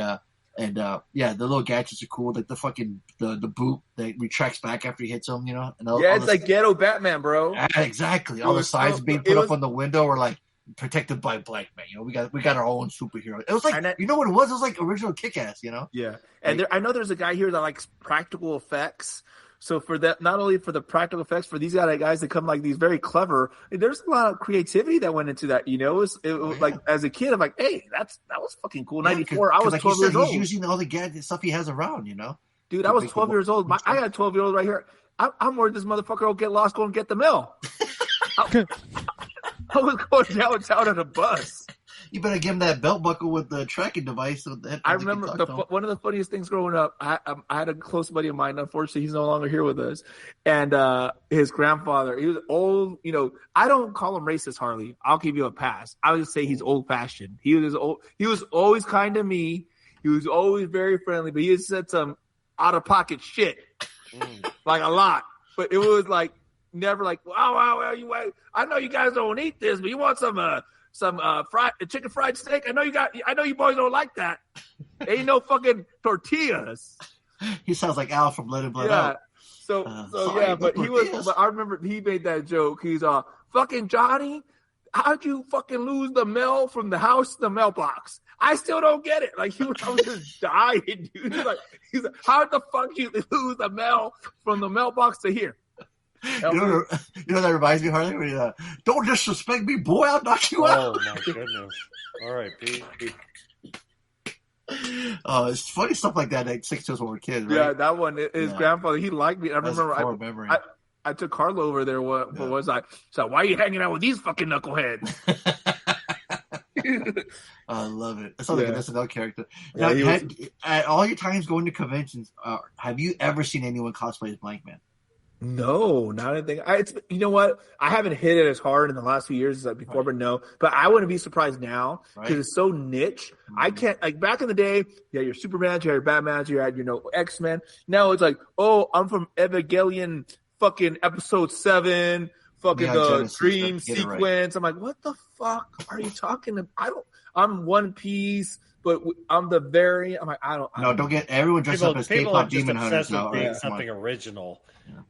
And yeah, the little gadgets are cool. Like the fucking the boot that retracts back after he hits him, you know. And it's like ghetto Batman, bro. Yeah, exactly. All the signs being put up on the window were like protected by Blankman. You know, we got our own superhero. It was like you know what it was? It was like original Kick-Ass. You know. Yeah, and I know there's a guy here that likes practical effects. So for that, not only for the practical effects, for these guys that come like these very clever, there's a lot of creativity that went into that. You know, like as a kid, I'm like, hey, that was fucking cool. 94, I was 12 years old. He's using all the gadget stuff he has around. You know, dude, I was 12 years old. I got a 12-year-old right here. I'm worried this motherfucker will get lost, go and get the mail. I was going downtown on a bus. You better give him that belt buckle with the tracking device. So that I remember one of the funniest things growing up. I had a close buddy of mine. Unfortunately, he's no longer here with us. And his grandfather, he was old. You know, I don't call him racist, Harley. I'll give you a pass. I would say he's old-fashioned. He was always kind to me. He was always very friendly, but he had said some out-of-pocket shit, like a lot. But it was like never like, wow, I know you guys don't eat this, but you want some chicken fried steak. I know you boys don't like that. Ain't no fucking tortillas. He sounds like Al from Let It Blood Out. So yeah, but I remember he made that joke. He's fucking Johnny, how'd you fucking lose the mail from the house to the mailbox? I still don't get it. Like I was just dying, dude. He's like, how the fuck you lose the mail from the mailbox to here? You know that reminds me, Harley? When don't disrespect me, boy, I'll knock you out. Oh, my goodness. All right, Pete. It's funny stuff like that sticks to us when we're kids, right? Yeah, that one, his grandfather, he liked me. I remember I took Carlo over there. What was I? So why are you hanging out with these fucking knuckleheads? I love it. It sounds like an SNL character. Now, at all your times going to conventions, have you ever seen anyone cosplay as Blankman? No, not anything. You know what? I haven't hit it as hard in the last few years as before, but no. But I wouldn't be surprised now because it's so niche. I can't, like back in the day, you had your Superman, you had your Batman, you had, X-Men. Now it's like, oh, I'm from Evangelion fucking episode 7, fucking the dream sequence. Right. I'm like, what the fuck are you talking about? I'm One Piece. But I'm the I'm like, don't get everyone dressed up as K-pop demon hunters now. Being something original,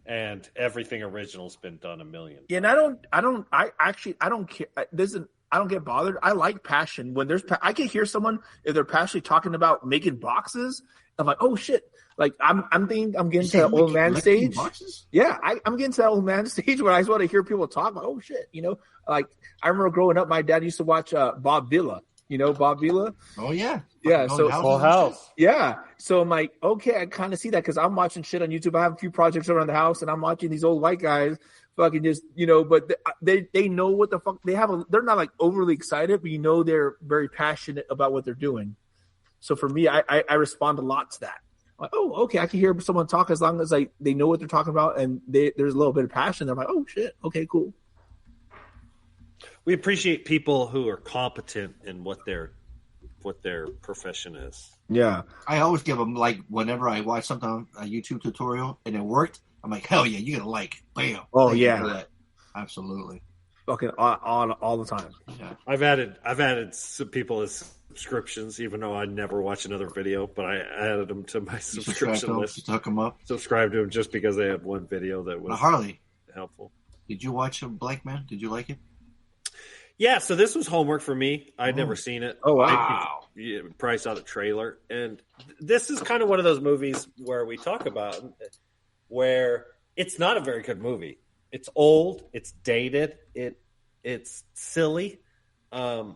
and everything original's been done a million. Yeah, and I don't care. I don't get bothered. I like passion when I can hear someone if they're passionately talking about making boxes. I'm like, oh shit! Like I'm getting to that old man stage. Boxes? Yeah, I'm getting to that old man stage where I just want to hear people talk about, oh shit, Like I remember growing up, my dad used to watch Bob Vila. You know Bob Vila? Oh, yeah. Yeah. So Full House. Yeah. So I'm like, okay, I kind of see that because I'm watching shit on YouTube. I have a few projects around the house, and I'm watching these old white guys fucking just, but they know what the fuck they have. They're not like overly excited, but they're very passionate about what they're doing. So for me, I respond a lot to that. Like, oh, okay, I can hear someone talk as long as they know what they're talking about, and there's a little bit of passion. They're like, oh shit, okay, cool. We appreciate people who are competent in what their profession is. Yeah. I always give them, like, whenever I watch something, a YouTube tutorial, and it worked, I'm like, hell yeah, you're going to like it. Bam. Oh, yeah. Absolutely. Fucking on all the time. Yeah. I've added some people as subscriptions, even though I never watch another video, but I added them to my subscription list. Just to hook them up. Subscribe to them just because they had one video that was Harley, helpful. Did you watch Blankman? Did you like it? Yeah, so this was homework for me. I'd never seen it. Oh, wow. I probably saw the trailer. And this is kind of one of those movies where we talk about where it's not a very good movie. It's old. It's dated. It's silly. But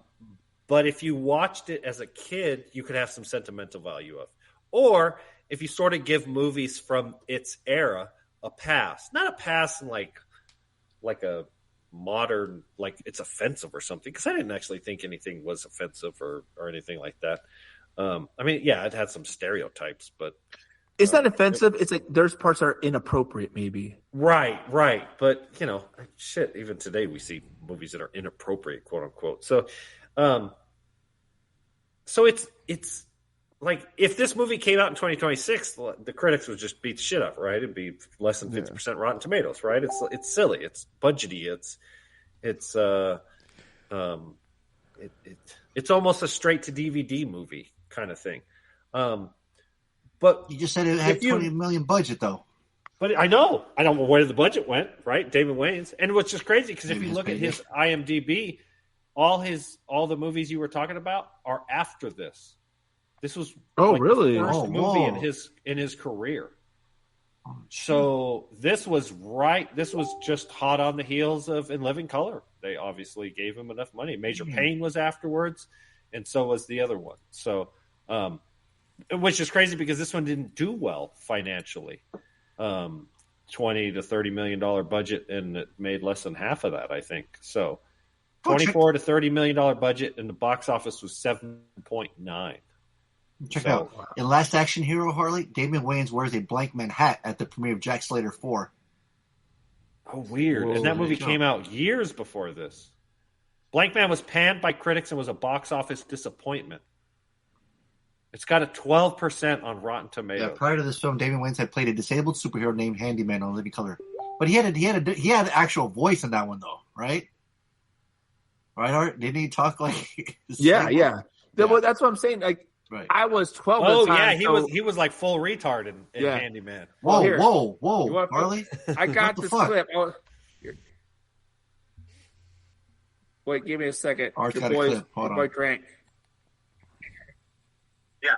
if you watched it as a kid, you could have some sentimental value of. Or if you sort of give movies from its era a pass. Not a pass in like a modern, like it's offensive or something, because I didn't actually think anything was offensive or anything like that. I mean, yeah, it had some stereotypes, but it's not offensive. It's like there's parts that are inappropriate, maybe. Right. But shit, even today we see movies that are inappropriate, quote unquote. So it's like if this movie came out in 2026, the critics would just beat the shit out, right? It'd be less than 50% Rotten Tomatoes, right? It's silly, it's budgety, it's almost a straight to DVD movie kind of thing. But you just said it had $20 million budget, though. But I know where the budget went, right? Damon Wayans, and what's just crazy because if you look at his IMDb, all the movies you were talking about are after this. This was really the first movie in his career. So this was just hot on the heels of In Living Color. They obviously gave him enough money. Major Payne was afterwards, and so was the other one. So, which is crazy because this one didn't do well financially. $20 to $30 million budget, and it made less than half of that, I think. So, $24 to $30 million budget, and the box office was 7.9. Check out in Last Action Hero, Harley, Damon Wayans wears a Blankman hat at the premiere of Jack Slater 4. Oh, weird! And that movie came out years before this. Blankman was panned by critics and was a box office disappointment. It's got a 12% on Rotten Tomatoes. Yeah, prior to this film, Damon Wayans had played a disabled superhero named Handyman on Living Color, but he had an actual voice in that one, though, right? Right, Art? Didn't he talk like? Yeah. Well, that's what I'm saying. Like, right. I was 12. Oh at the time, yeah, he was like full retard in Handyman. Whoa, Harley! I got this clip. Wait, give me a second. Art's got a clip. Hold on. Drank. Yeah.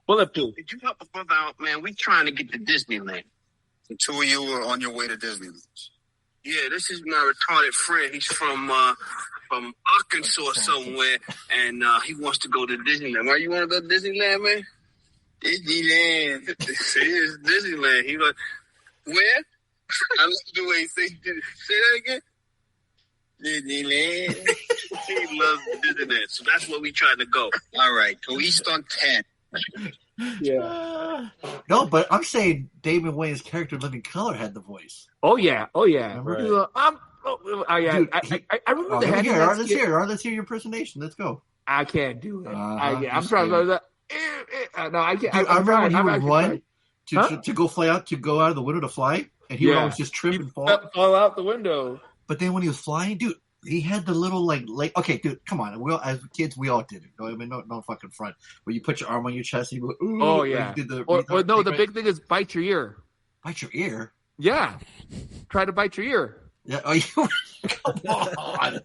Bullet Dude. Did you help a brother out, man? We trying to get to Disneyland. The two of you were on your way to Disneyland. Yeah, this is my retarded friend. He's from Arkansas somewhere, and he wants to go to Disneyland. Why you want to go to Disneyland, man? Disneyland. See, it's Disneyland. He like, where? I love the way he say that again. Disneyland. He loves Disneyland, so that's where we trying to go. All right, go east on 10. Yeah. No, but I'm saying Damon Wayans' character in Living Color had the voice. Oh yeah. Remember? Dude, I remember the head. Let's hear your impersonation. Let's go. I can't do it. I'm trying to go. No, I can't. Dude, I remember when he would run to go fly out, to go out of the window to fly, and he would always just trip and fall out the window. But then when he was flying, dude, he had the little like okay, dude, come on. As kids, we all did it. I mean, no fucking front. Where you put your arm on your chest and you go, ooh. Oh yeah. The big thing is bite your ear. Bite your ear. Yeah. Try to bite your ear. Yeah. Oh, come on.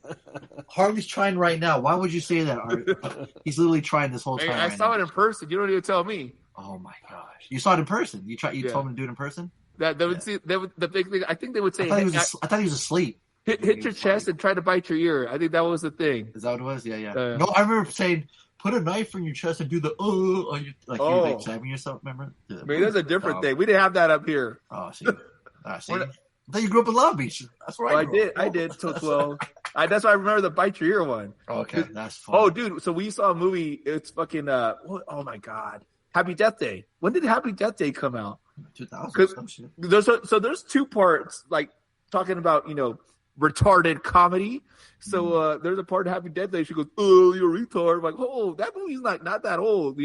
Harley's trying right now. Why would you say that, Art? He's literally trying this whole time. I saw it in person. You don't even tell me. Oh my gosh! You saw it in person. You told him to do it in person. That they would see. The big thing. I think they would say. I thought he was asleep. Hit your chest and try to bite your ear. I think that was the thing. Is that what it was? Yeah. No, I remember saying, put a knife in your chest and do the on your you were like stabbing yourself. Remember? Yeah, I mean, that's a different thing. We didn't have that up here. Oh, see. I thought you grew up in Long Beach. That's where I grew up. I did till 12. That's why I remember the bite your ear one. Okay, that's fun. Oh, dude. So we saw a movie. It's fucking. Oh my god. Happy Death Day. When did Happy Death Day come out? 2000. There's two parts, like talking about retarded comedy. So there's a part of Happy Death Day. She goes, "Oh, you're a retard." I'm like, oh, that movie's not that old,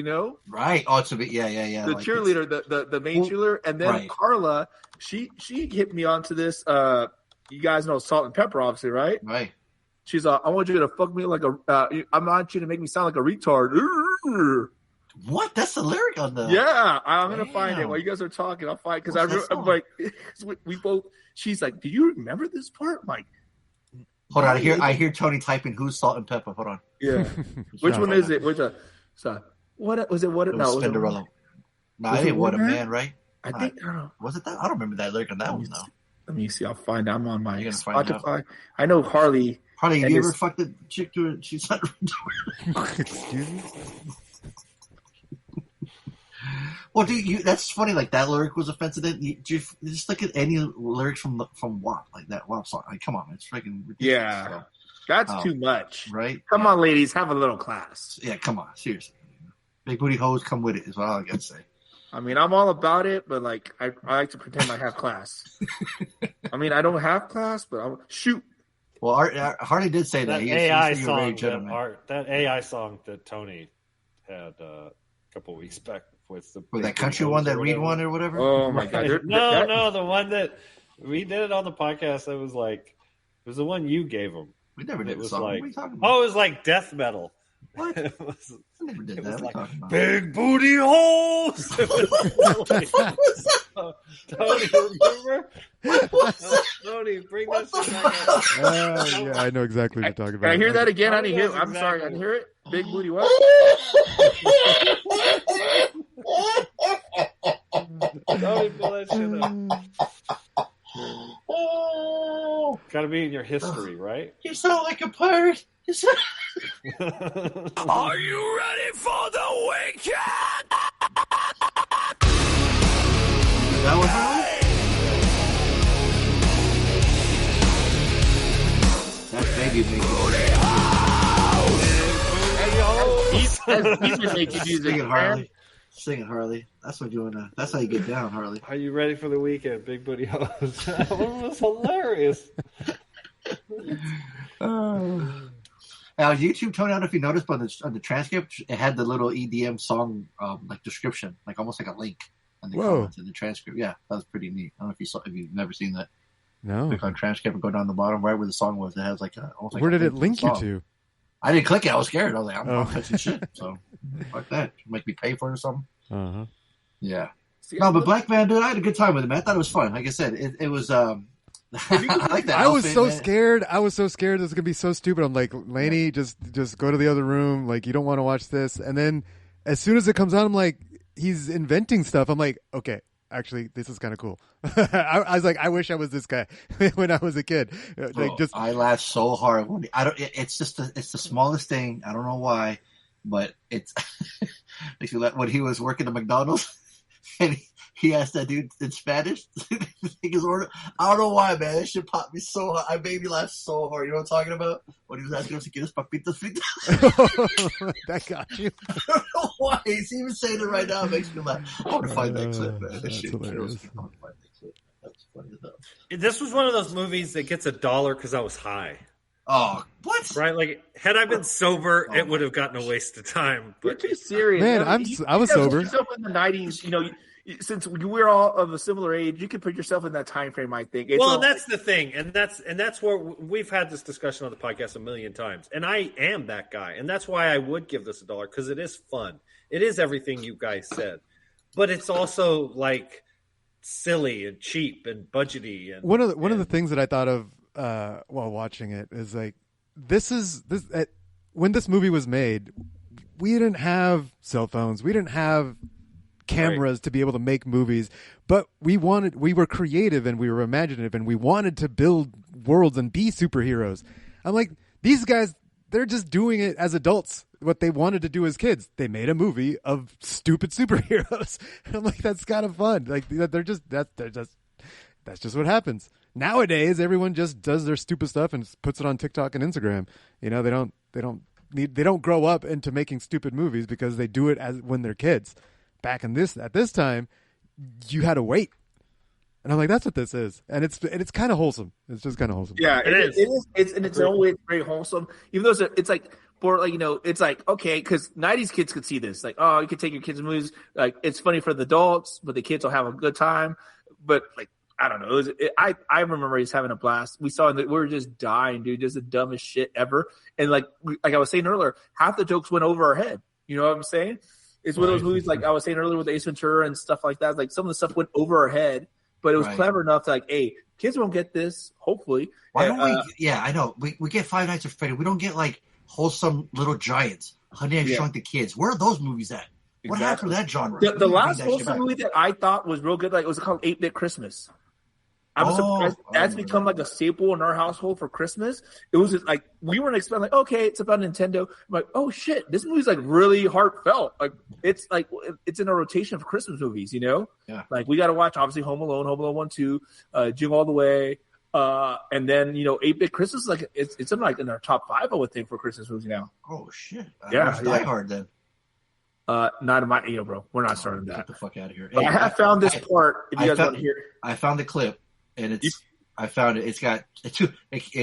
Right. Oh, it's a bit. Yeah. The like cheerleader, the main cheerleader, and then Carla, she hit me onto this. You guys know Salt and Pepper, obviously, right? Right. She's I want you to fuck me like I want you to make me sound like a retard. What? That's the lyric on the. Yeah, I'm gonna find it while you guys are talking. I'll find because I'm like, we both. She's like, "Do you remember this part?" I'm like, hold on. I hear Tony typing. Who's Salt and Pepper? Hold on. Yeah. Which one is it? Which what was it? What it? No, Cinderella. No, I think What a Man, right? I think. I don't know. Was it that? I don't remember that lyric on that one though. Let me see. I'll find out. I'm on my Spotify. I know Harley. Harley, you ever fucked the chick to her? She's not. Excuse me. Well, dude, that's funny. Like that lyric was offensive. Then you just look at any lyrics from WAP, like that WAP song. Like, come on, it's freaking ridiculous. Yeah, so, that's too much, right? Come on, ladies, have a little class. Yeah, come on, seriously. Big booty hoes come with it. Is what I gotta say. I mean, I'm all about it, but like, I like to pretend I have class. I mean, I don't have class, but I'll shoot. Well, Harley did say that. That AI song that Tony had a couple weeks back. With that country one, that Reed one, or whatever. Oh my god! No, the one that we did it on the podcast. It was the one you gave him. We never did. It was song. like, what are you talking about? Oh, it was like death metal. What? I never did that. Like, big booty holes. Tony, remember? Tony, bring that shit back up. Yeah, I know exactly what you're talking about. Can I hear that again? I didn't hear. I'm sorry, I didn't hear it. Big booty what? Tony, pull that shit up. Gotta be in your history, right? You sound like a pirate. Are you ready for the weekend? That was Harley? That baby making He's been making music. Sing it, Harley. Sing it, Harley. That's what you wanna. That's how you get down, Harley. Are you ready for the weekend, big booty hoes? That one was hilarious. Now, YouTube, Tony, I don't know if you noticed, but on the transcript, it had the little EDM song like description, like almost like a link on the comments in the transcript. Yeah, that was pretty neat. I don't know if you've never seen that. No. Click on transcript and go down the bottom right where the song was. It has like almost like where did it link you to? I didn't click it. I was scared. I was like, I'm not touching shit. So fuck that. Make me pay for it or something. Uh-huh. Yeah. No, but Blankman, dude, I had a good time with it, man. I thought it was fun. Like I said, it was. I like that. I was outfit, so man. scared. I was so scared it was gonna be so stupid. I'm like, Lainey, just go to the other room. Like, you don't want to watch this. And then as soon as it comes out, I'm like, he's inventing stuff. I'm like, okay, actually, this is kind of cool. I was like, I wish I was this guy when I was a kid. Bro, I laughed so hard. It's the smallest thing. I don't know why, but it's when he was working at McDonald's and he asked that dude in Spanish to take his order. I don't know why, man. That shit popped me so hard. I made me laugh so hard. You know what I'm talking about? When he was asking us to get his papitas fritas. That got you. I don't know why. He's even saying it right now. It makes me laugh. I want to find that clip, man. That shit kills me. I want to find that clip. That's funny enough. This was one of those movies that gets $1 because I was high. Oh, what? Right? Like, had I been sober, it would have gotten a waste of time. But you're too serious, man. I was sober. Yourself in the '90s, you know. Since we're all of a similar age, you can put yourself in that time frame. I think. That's the thing, and that's where we've had this discussion on the podcast a million times. And I am that guy, and that's why I would give this $1 because it is fun. It is everything you guys said, but it's also like silly and cheap and budgety. And one of the things that I thought of while watching it is like when this movie was made, we didn't have cell phones, we didn't have cameras to be able to make movies, but we were creative and we were imaginative and we wanted to build worlds and be superheroes. I'm like, these guys, they're just doing it as adults, what they wanted to do as kids. They made a movie of stupid superheroes. And I'm like, that's kind of fun. Like, that's just what happens. Nowadays, everyone just does their stupid stuff and puts it on TikTok and Instagram. You know, they don't grow up into making stupid movies because they do it when they're kids. Back at this time, you had to wait, and I'm like, that's what this is, and it's kind of wholesome. It's just kind of wholesome. Yeah, it is. It's in its own way, it's very wholesome. Even though it's like, for like, you know, it's like, okay, because '90s kids could see this, like, oh, you could take your kids to movies, like, it's funny for the adults, but the kids will have a good time. But like, I don't know, I remember just having a blast. We were just dying, dude, just the dumbest shit ever. And like I was saying earlier, half the jokes went over our head. You know what I'm saying? It's one of those movies, like I was saying earlier with Ace Ventura and stuff like that. Like, some of the stuff went over our head, but it was clever enough to, like, hey, kids won't get this, hopefully. Why don't we? Yeah, I know. We get Five Nights at Freddy. We don't get, like, wholesome Little Giants, Honey, I Shrunk the Kids. Where are those movies at? What happened to that genre? The last wholesome movie that I thought was real good, like, it was called 8-Bit Christmas. I was surprised that's become like a staple in our household for Christmas. It was just like, we weren't expecting, like, okay, it's about Nintendo. I'm like, oh shit, this movie's like really heartfelt. Like, it's in a rotation of Christmas movies, you know? Yeah. Like, we got to watch obviously Home Alone 1, 2, Jingle All the Way, and then, you know, 8-Bit Christmas. Like, it's in like in our top 5, I would think, for Christmas movies now. Oh shit! Yeah, Die Hard then. Not in my, you know, bro. We're not starting that. Get the fuck out of here. Hey, I have found this part. If you guys want to hear, I found the clip. And I found it. It's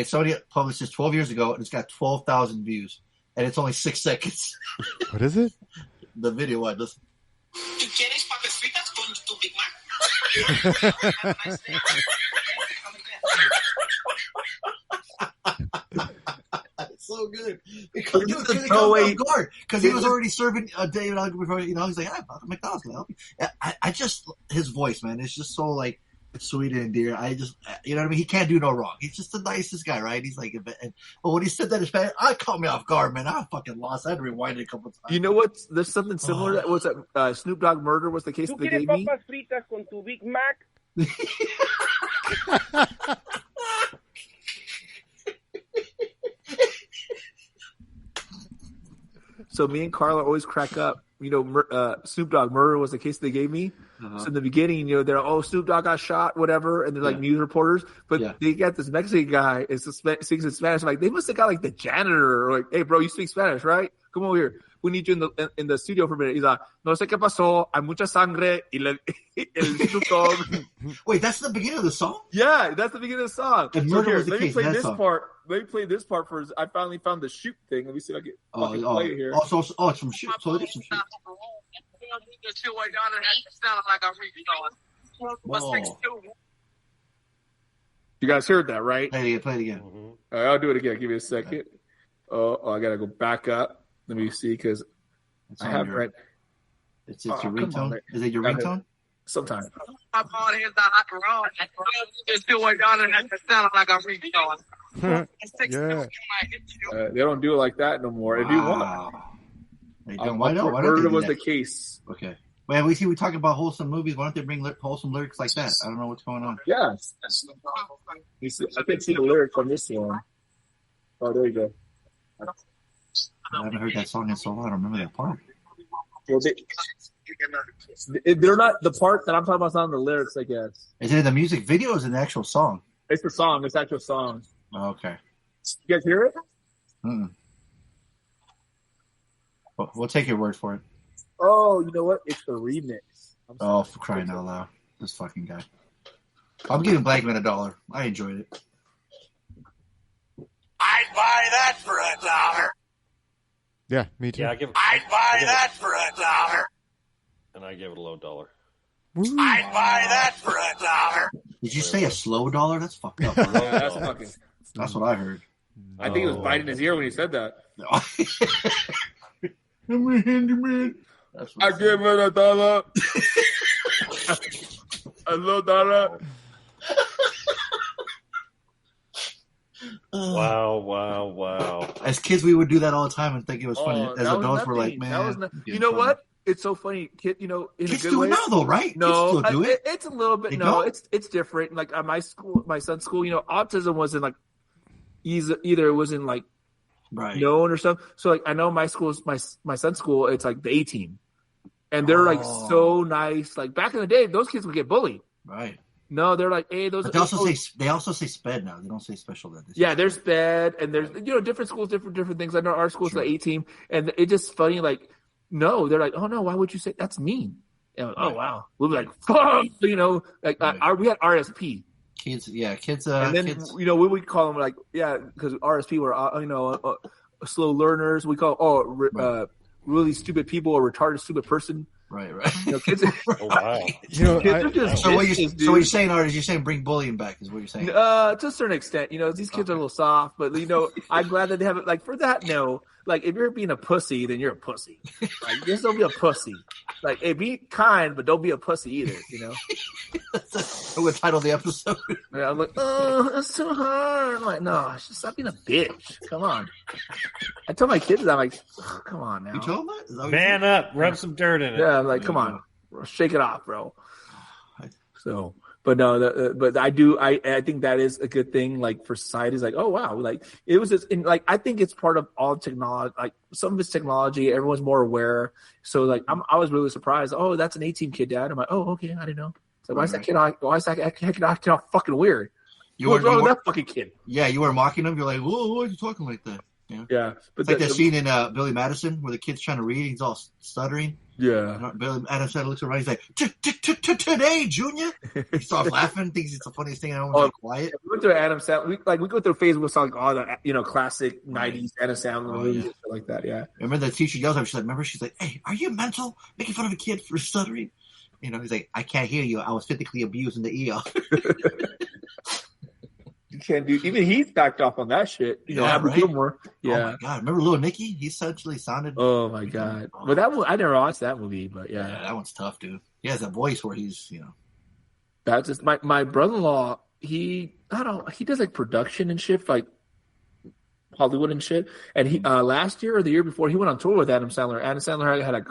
somebody published this 12 years ago, and it's got 12,000 views, and it's only 6 seconds. What is it? The video. What? Listen. It's so good. Because he was already serving David before. He's like, McDonald's can help you. I just his voice, man, it's just so like sweet and dear. I just, you know what I mean. He can't do no wrong. He's just the nicest guy, right? He's like, but when he said that in Spanish, I caught me off guard, man. I fucking lost. I had to rewind it a couple times. You know what? There's something similar. That was that Snoop Dogg murder was the case that they gave me. papas fritas con tu Big Mac? So me and Carla always crack up. Snoop Dogg murder was the case they gave me. So in the beginning, they're Snoop Dogg got shot, whatever, and they're like news reporters. But they got this Mexican guy speaks in Spanish. Like they must have got like the janitor or like, hey bro, you speak Spanish, right? Come over here. We need you in the studio for a minute. He's like, no sé qué pasó. Hay mucha sangre. El Snoop Dogg. Wait, that's the beginning of the song? Yeah, that's the beginning of the song. The murder was the case. Let me play this part first. I finally found the shoot thing. Let me see if I can play it here. So it's from shoot. So it is from shoot. You guys heard that, right? Play it again. Mm-hmm. All right, I'll do it again. Give me a second. Oh, I gotta go back up. Let me see because I have read. It's your ringtone. Is it your ringtone? Sometimes. They don't do it like that no more. If you want, they don't. Why don't? Murder was the case. Okay. Well, we talk about wholesome movies. Why don't they bring wholesome lyrics like that? I don't know what's going on. Yeah. I can see the lyrics on this one. Oh, there you go. I haven't heard that song in so long. I don't remember that part. Well, they're not the part that I'm talking about. Is not in the lyrics, I guess. Is it in the music video? Or is it an actual song? It's the song. It's actual song. Oh, okay. You guys hear it? We'll take your word for it. Oh, you know what? It's the remix. Oh, for crying out loud! This fucking guy. I'm giving Blankman $1. I enjoyed it. I'd buy that for $1. Yeah, me too. Yeah, I'd buy that for $1. And I give it a low dollar. I'd buy that for $1. Did you say a slow dollar? That's fucked up. That's fucking. That's what I heard. I think he was biting his ear when he said that. I'm a handyman. I give it $1. A low dollar. Wow. As kids, we would do that all the time and think it was funny. As adults, we're like, man. You know what? It's so funny. Kid, in kids a good do way. it now, though, right? No, kids still do it. It's a little bit. It's different. Like at my school, my son's school, autism wasn't like either it wasn't like known or something. So like I know my school's my son's school, it's like the A team, and they're like so nice. Like back in the day, those kids would get bullied. Right. No, they're like, hey, those. But they also say SPED now. They don't say special ed. Yeah, there's SPED, and there's different schools, different things. I know our school's the A team, and it's just funny. Like, no, they're like, oh no, why would you say that's mean? Like, oh wow, we'll be like, fuck, we had RSP. Kids, yeah, kids. And then kids. we would call them like, yeah, because RSP were slow learners. We call really stupid people or retarded stupid person. Right. Kids. Oh, wow. Kids are just so what you're saying, Art, is you're saying bring bullying back? Is what you're saying? To a certain extent, these kids are a little soft, but I'm glad that they have it. Like for that, no. Like if you're being a pussy, then you're a pussy. Like just don't be a pussy. Like hey, be kind, but don't be a pussy either. I'm gonna title the episode. Yeah, I'm like, oh, that's too hard. I'm like, no, just stop being a bitch. Come on. I tell my kids that, I'm like, oh, come on now. You told them that? Man up, rub some dirt in it. Yeah, I'm like, come on, shake it off, bro. So, but no, but I think that is a good thing. Like for society, is like, oh wow, like it was just I think it's part of all technology. Like some of it's technology, everyone's more aware. So like, I was really surprised. Oh, that's an 18 kid, Dad. I'm like, oh okay, I didn't know. So why is that kid acting all fucking weird? What's wrong with that fucking kid? Yeah, you were mocking him. You're like, whoa, why are you talking like that? Yeah. But it's like that scene in Billy Madison where the kid's trying to read. He's all stuttering. Yeah. Billy Madison looks around. He's like, today, Junior. He starts laughing. Thinks it's the funniest thing. And everyone's quiet. We went through Adam Sandler. We go through a phase where we saw like all the classic '90s Adam Sandler movies and shit like that. Yeah. I remember the teacher yells at him. She's like, "Hey, are you mental? Making fun of a kid for stuttering?" He's like, "I can't hear you. I was physically abused in the ER." You can't do. Even he's backed off on that shit. You know, Happy Gilmore. Yeah. Oh my god! Remember Little Nicky? He essentially sounded. Oh my god! But that one, I never watched that movie. But yeah, that one's tough, dude. He has a voice where he's, That's just my brother-in-law. He does like production and shit, like Hollywood and shit. And he last year or the year before, he went on tour with Adam Sandler. Adam Sandler had a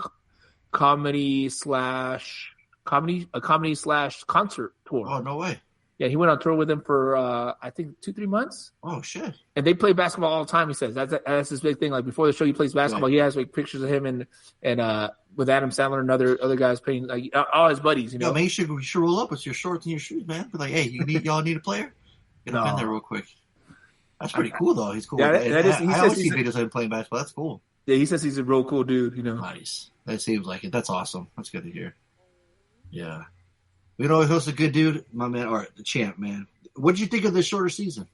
comedy slash concert tour. Oh, no way. Yeah, he went on tour with him for I think 2-3 months. Oh shit! And they play basketball all the time. He says that's his big thing. Like before the show, he plays basketball. Right. He has like pictures of him and with Adam Sandler and other guys playing, like all his buddies. You know, man, you should roll up with your shorts and your shoes, man. Be like, hey, y'all need a player? Get up in there real quick. That's pretty cool, though. He's cool. Yeah, I always see videos of him playing basketball. That's cool. Yeah, he says he's a real cool dude. You know, nice. That seems like it. That's awesome. That's good to hear. Yeah. We know he's a good dude, my man, or the champ, man. What did you think of this shorter season?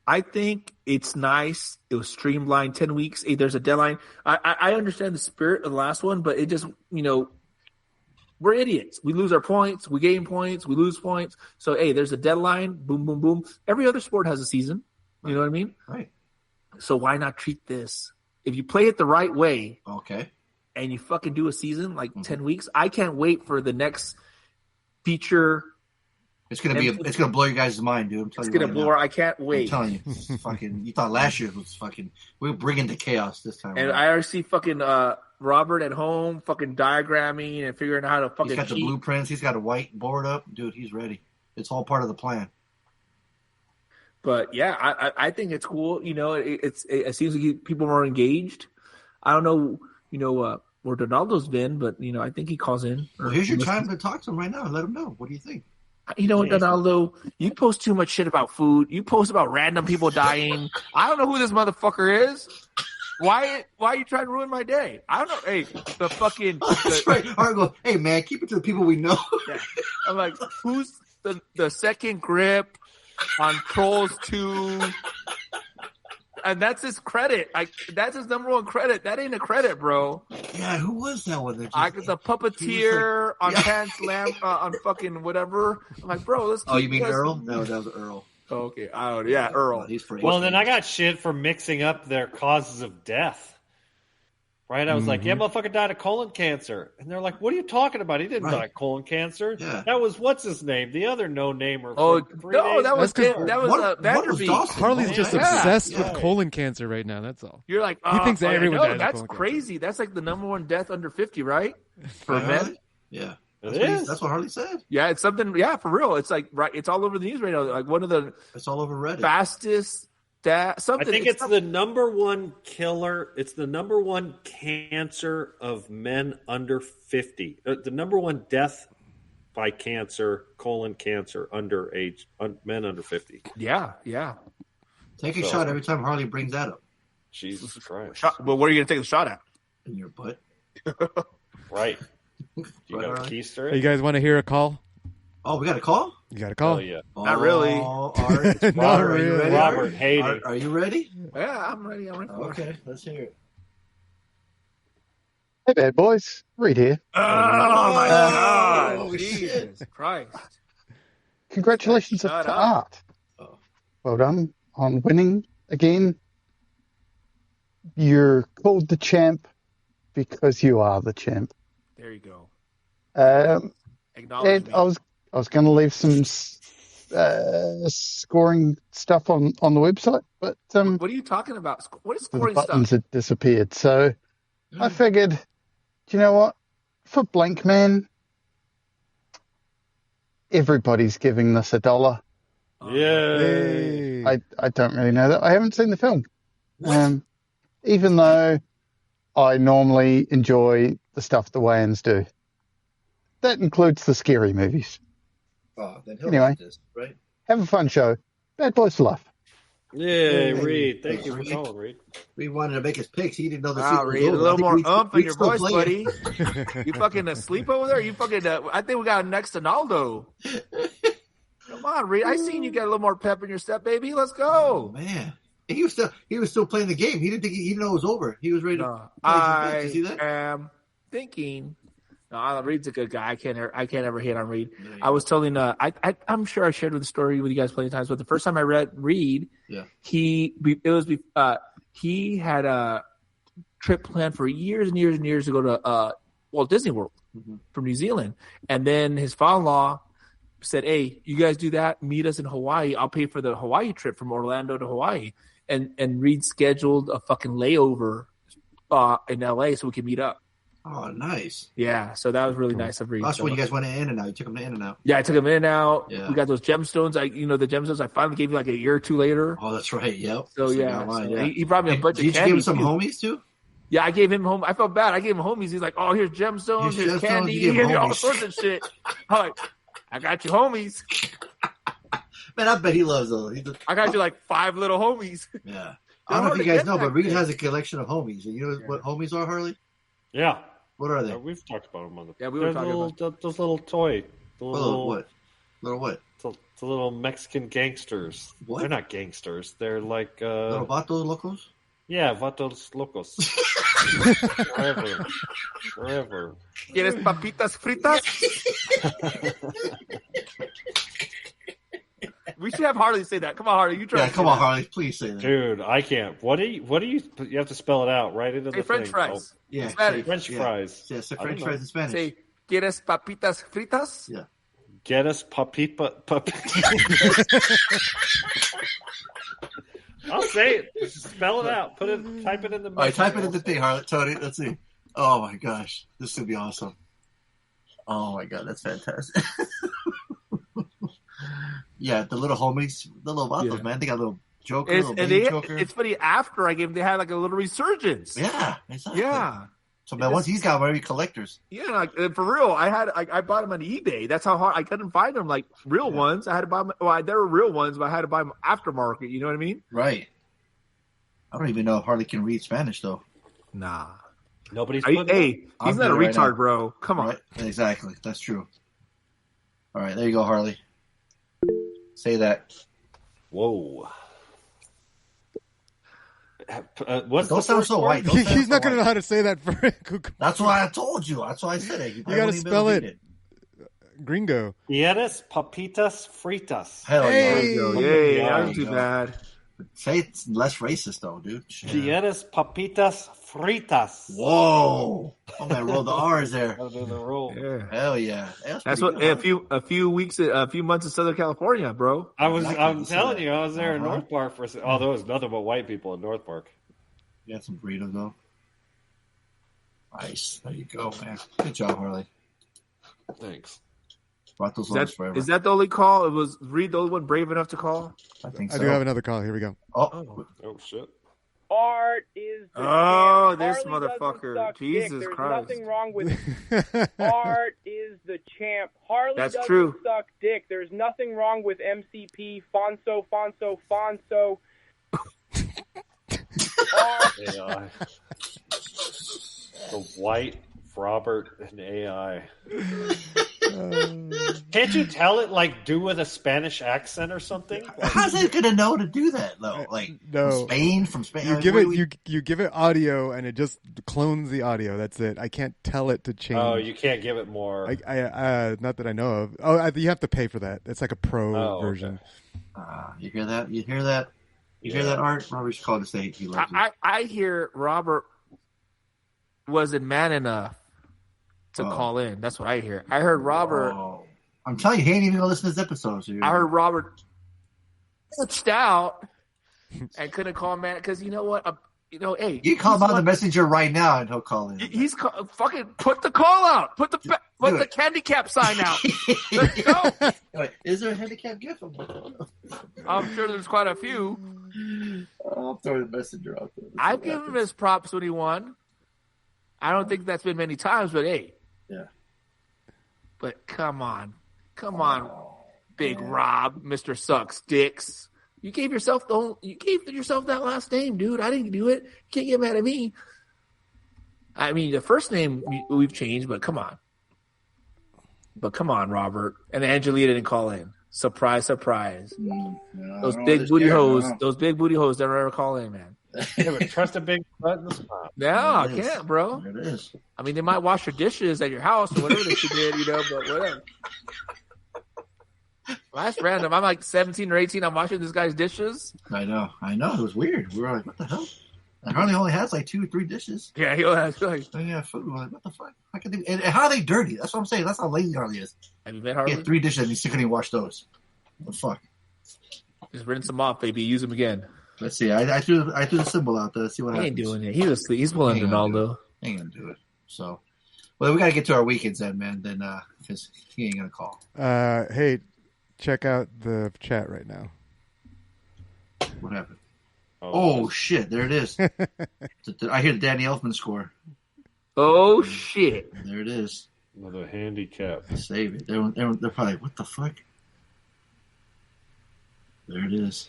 I think it's nice. It was streamlined, 10 weeks. Hey, there's a deadline. I understand the spirit of the last one, but it just, we're idiots. We lose our points. We gain points. We lose points. So, hey, there's a deadline. Boom, boom, boom. Every other sport has a season. You know what I mean? Right. So why not treat this? If you play it the right way, okay, and you fucking do a season, like 10 weeks, I can't wait for the next feature. It's gonna blow your guys' mind, dude. It's gonna blow. I can't wait. I'm telling you, fucking. You thought last year was fucking. We're bringing the chaos this time. And I already see fucking Robert at home, fucking diagramming and figuring out how to fucking. He's got the blueprints. He's got a whiteboard up, dude. He's ready. It's all part of the plan. But yeah, I think it's cool. It seems like people are engaged. I don't know, where Donaldo's been, but I think he calls in. Well, here's your time to talk to him right now and let him know. What do you think? You know what, Donaldo? You post too much shit about food. You post about random people dying. I don't know who this motherfucker is. Why are you trying to ruin my day? I don't know. Hey, the fucking. That's right. All right, go. Hey, man, keep it to the people we know. Yeah. I'm like, who's the second grip on Trolls 2? And that's his credit. That's his number one credit. That ain't a credit, bro. Yeah, who was that one? The puppeteer on Pants Lamp on fucking whatever. I'm like, bro, let's. Oh, you mean Earl? No, that was Earl. Oh, okay. Yeah, Earl. He's pretty. Well, then I got shit for mixing up their causes of death. Right? I was like, yeah, motherfucker died of colon cancer. And they're like, what are you talking about? He didn't die of colon cancer. Yeah. That was, what's his name? The other no-namer. Oh, no, that was Vanderbeek. Harley's just obsessed with colon cancer right now. That's all. You're like, he thinks everyone dies that's of colon crazy. Cancer. That's like the number one death under 50, right? For men. Yeah. That's what Harley said. Yeah, it's something. Yeah, for real. It's like it's all over the news right now. Like one of the. It's all over Reddit. Fastest. Something. I think it's the number one killer. It's the number one cancer of men under 50. The number one death by cancer, colon cancer, men under 50. Yeah. Take a shot every time Harley brings that up. Jesus Christ. Well, what are you going to take the shot at? In your butt. Right. You got a keister? You guys want to hear a call? Oh, we got a call? You got a call? Oh, yeah. Not really. Robert, Not are you really. ready? Robert Haiti. Are you ready? Yeah, I'm ready. Okay, let's hear it. Hey there, boys. Reed here. Oh, my God. Jesus Christ. Congratulations to Art. Well done on winning again. You're called the champ because you are the champ. There you go. And I was going to leave some scoring stuff on the website, but what are you talking about? What is scoring the buttons had disappeared. So I figured, do you know what? For Blankman, everybody's giving this $1. Yay! I don't really know that. I haven't seen the film, even though I normally enjoy the stuff the Wayans do. That includes the scary movies. Oh, then he'll anyway, like this, right? Have a fun show. Bad boys for life. Yeah, Reed. Thank you for calling, Reed. We wanted to make his picks. He didn't know the sequel was Reed, over. a little more oomph in your voice, buddy. You fucking asleep over there? You fucking. I think we got next to Naldo. Come on, Reed. I seen you get a little more pep in your step, baby. Let's go. Oh, man. He was still playing the game. He didn't know it was over. He was ready to play. I Did you see that? am thinking No, Reed's a good guy. I can't ever hate on Reed. I was telling I'm sure I shared the story with you guys plenty of times, but the first time I read Reed, he had a trip planned for years and years and years to go to Walt Disney World from New Zealand, and then his father-in-law said, "Hey, you guys do that. Meet us in Hawaii. I'll pay for the Hawaii trip from Orlando to Hawaii." And Reed scheduled a fucking layover in LA so we could meet up. Oh, nice. Yeah, so that was really nice of Reed. That's when you guys went to In-N-Out. You took them to In-N-Out. Yeah, I took him in and out. Yeah. We got those gemstones. The gemstones I finally gave you like a year or two later. Oh, that's right. Yep. So he brought me a bunch of candy. Did you give him some homies too? Yeah, I gave him home. I felt bad. I gave him homies. He's like, "Oh, here's gemstones, here's candy, here's all sorts of shit." I'm like, "I got you homies." Man, I bet he loves those. I got you like 5 little homies. Yeah. I don't know if you guys know, but Reed has a collection of homies. And you know what homies are, Harley? Yeah. What are they? We've talked about them on the. Yeah, we were talking about those little toy. What? Little what? The little Mexican gangsters. What? They're not gangsters. They're like little vatos locos. Yeah, vatos locos. Forever. ¿Quieres papitas fritas? We should have Harley say that. Come on, Harley. You try. Yeah, come on, Harley. Please say that. Dude, I can't. What do you? You have to spell it out right into the French thing. fries. Oh, yeah, French fries. Yeah, say French fries in Spanish. Say, ¿quieres papitas fritas? Yeah. Get us papita. I'll say it. Just spell it out. Type it in the. All right, type it in the thing, Harley. Tony, let's see. Oh my gosh, this would be awesome. Oh my god, that's fantastic. Yeah, the little homies, the little vatos, man. They got a little Joker, Joker. It's funny. After I gave them, they had like a little resurgence. Yeah, exactly. Yeah. So man, once he's got maybe collectors. Yeah, like, for real. I bought them on eBay. That's how hard I couldn't find them. Like real ones, I had to buy them. Well, there were real ones, but I had to buy them aftermarket. You know what I mean? Right. I don't even know if Harley can read Spanish though. Nah. Nobody's. He's not a retard, bro. Come on. Right? Exactly. That's true. All right, there you go, Harley. Say that. Whoa. What's don't sound so white. He's not going to know how to say that. That's why I told you. That's why I said it. You got to spell it. Gringo. ¿Quieres papitas fritas? Hell hey. Yeah, that was too bad. Say it's less racist though, dude. ¿Quieres papitas fritas? Whoa! Oh man, roll the R's there. Yeah. Hell yeah. That's what good, a few months in Southern California, bro. I'm telling you, I was there in North Park for. Oh, there was nothing but white people in North Park. You got some burritos though. Nice. There you go, man. Good job, Harley. Thanks. Is that the only call? It was Reed the only one brave enough to call? I think so. I do have another call. Here we go. Oh shit. Art is the champ. This Harley motherfucker. Jesus There's Christ. Nothing wrong with Art is the champ. Harley doesn't suck dick. There's nothing wrong with MCP, Fonso. AI. The white Robert and AI. Can't you tell it do with a Spanish accent or something? How's it gonna know to do that though? From Spain. You give it audio and it just clones the audio. That's it. I can't tell it to change. Oh, you can't give it more. I not that I know of. Oh, you have to pay for that. It's like a pro version. You hear that? You hear that? You hear that, Art? Robert should call to say he loves you. I hear Robert wasn't man enough to call in. That's what I hear. I heard Robert. Oh. I'm telling you, he ain't even gonna listen to this episode. So I heard Robert glitched out and couldn't call man because you know what? Hey, you call him on the messenger right now and he'll call in. He's fucking put the call out. Put the handicap sign out. Let's go. Wait, is there a handicap gift? I'm sure there's quite a few. I'll throw the messenger out there. I've given him his props when he won. I don't think that's been many times, but hey. Yeah. But come on, Big Rob, Mr. Sucks Dicks. You gave yourself that last name, dude. I didn't do it. You can't get mad at me. I mean, the first name we've changed, but come on. Robert. And Angelina didn't call in. Surprise, surprise. No, those big booty hoes never ever call in, man. Yeah, but trust a big butt in the spot. No, I can't, bro. There it is. I mean, they might wash your dishes at your house or whatever they did, but whatever. Well, that's random. I'm like 17 or 18. I'm washing this guy's dishes. I know. It was weird. We were like, what the hell? And Harley only has like 2 or 3 dishes. Yeah, he only has like. Yeah, food. We're like, what the fuck? And how are they dirty? That's what I'm saying. That's how lazy Harley is. Have you met Harley? He had 3 dishes and he still couldn't even wash those. What the fuck? Just rinse them off, baby. Use them again. Let's see. I threw the symbol out there. Let's see what happens. He ain't doing it. He was asleep. He's pulling Ronaldo. He ain't gonna do it. So, well, we gotta get to our weekends then, man. Then, because he ain't gonna call. Hey, check out the chat right now. What happened? Oh shit! There it is. I hear the Danny Elfman score. Oh shit! There it is. Another handicap. Save it. They're probably like, what the fuck? There it is.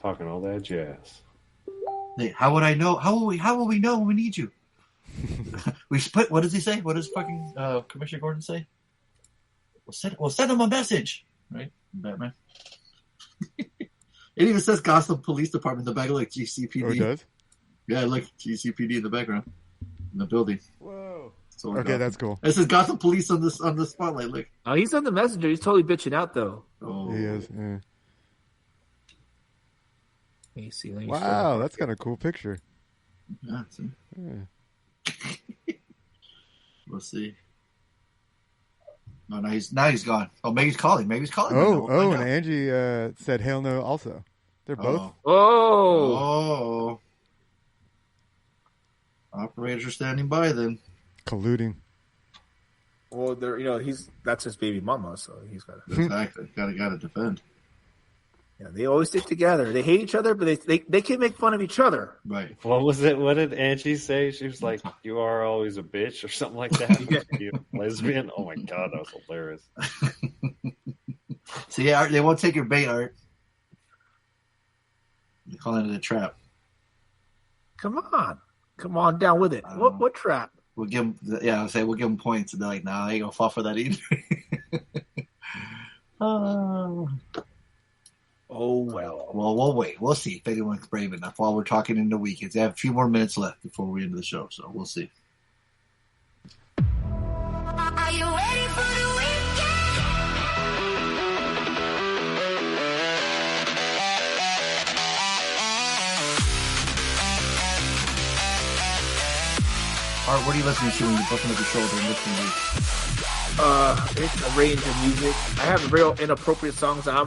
Talking all that jazz. Hey, how would I know? How will we know when we need you? We split. What does he say? What does fucking Commissioner Gordon say? We'll send him a message, right? Batman. It even says Gotham Police Department in the back, like GCPD. Oh, it does? Yeah, look, GCPD in the background, in the building. Whoa. So okay, that's cool. It says Gotham Police on the spotlight. Look. Oh, he's on the messenger. He's totally bitching out though. Oh, he is. Yeah. Let me see. Wow, that's got a cool picture. Yeah, see? Yeah. We'll see. No, now he's gone. Oh, maybe he's calling. Oh, and Angie said hell no also. They're both. Oh. Operators are standing by then. Colluding. Well, that's his baby mama, so he's got to. Exactly. Gotta defend. Yeah, they always stick together. They hate each other, but they can make fun of each other. Right. What was it? What did Angie say? She was like, "You are always a bitch" or something like that. Yeah. You lesbian. Oh my god, that was hilarious. So yeah, Art, they won't take your bait, Art. They're calling it a trap. Come on down with it. What trap? We'll give them. Yeah, I'll say we'll give them points, and they're like, "Nah, I ain't gonna fall for that either." Oh, well. Well, we'll wait. We'll see if anyone's brave enough while we're talking in the weekends. They have a few more minutes left before we end the show, so we'll see. Are you ready for the weekend? Art, what are you listening to when you're looking at your shoulder and listening to? It's a range of music. I have real inappropriate songs that I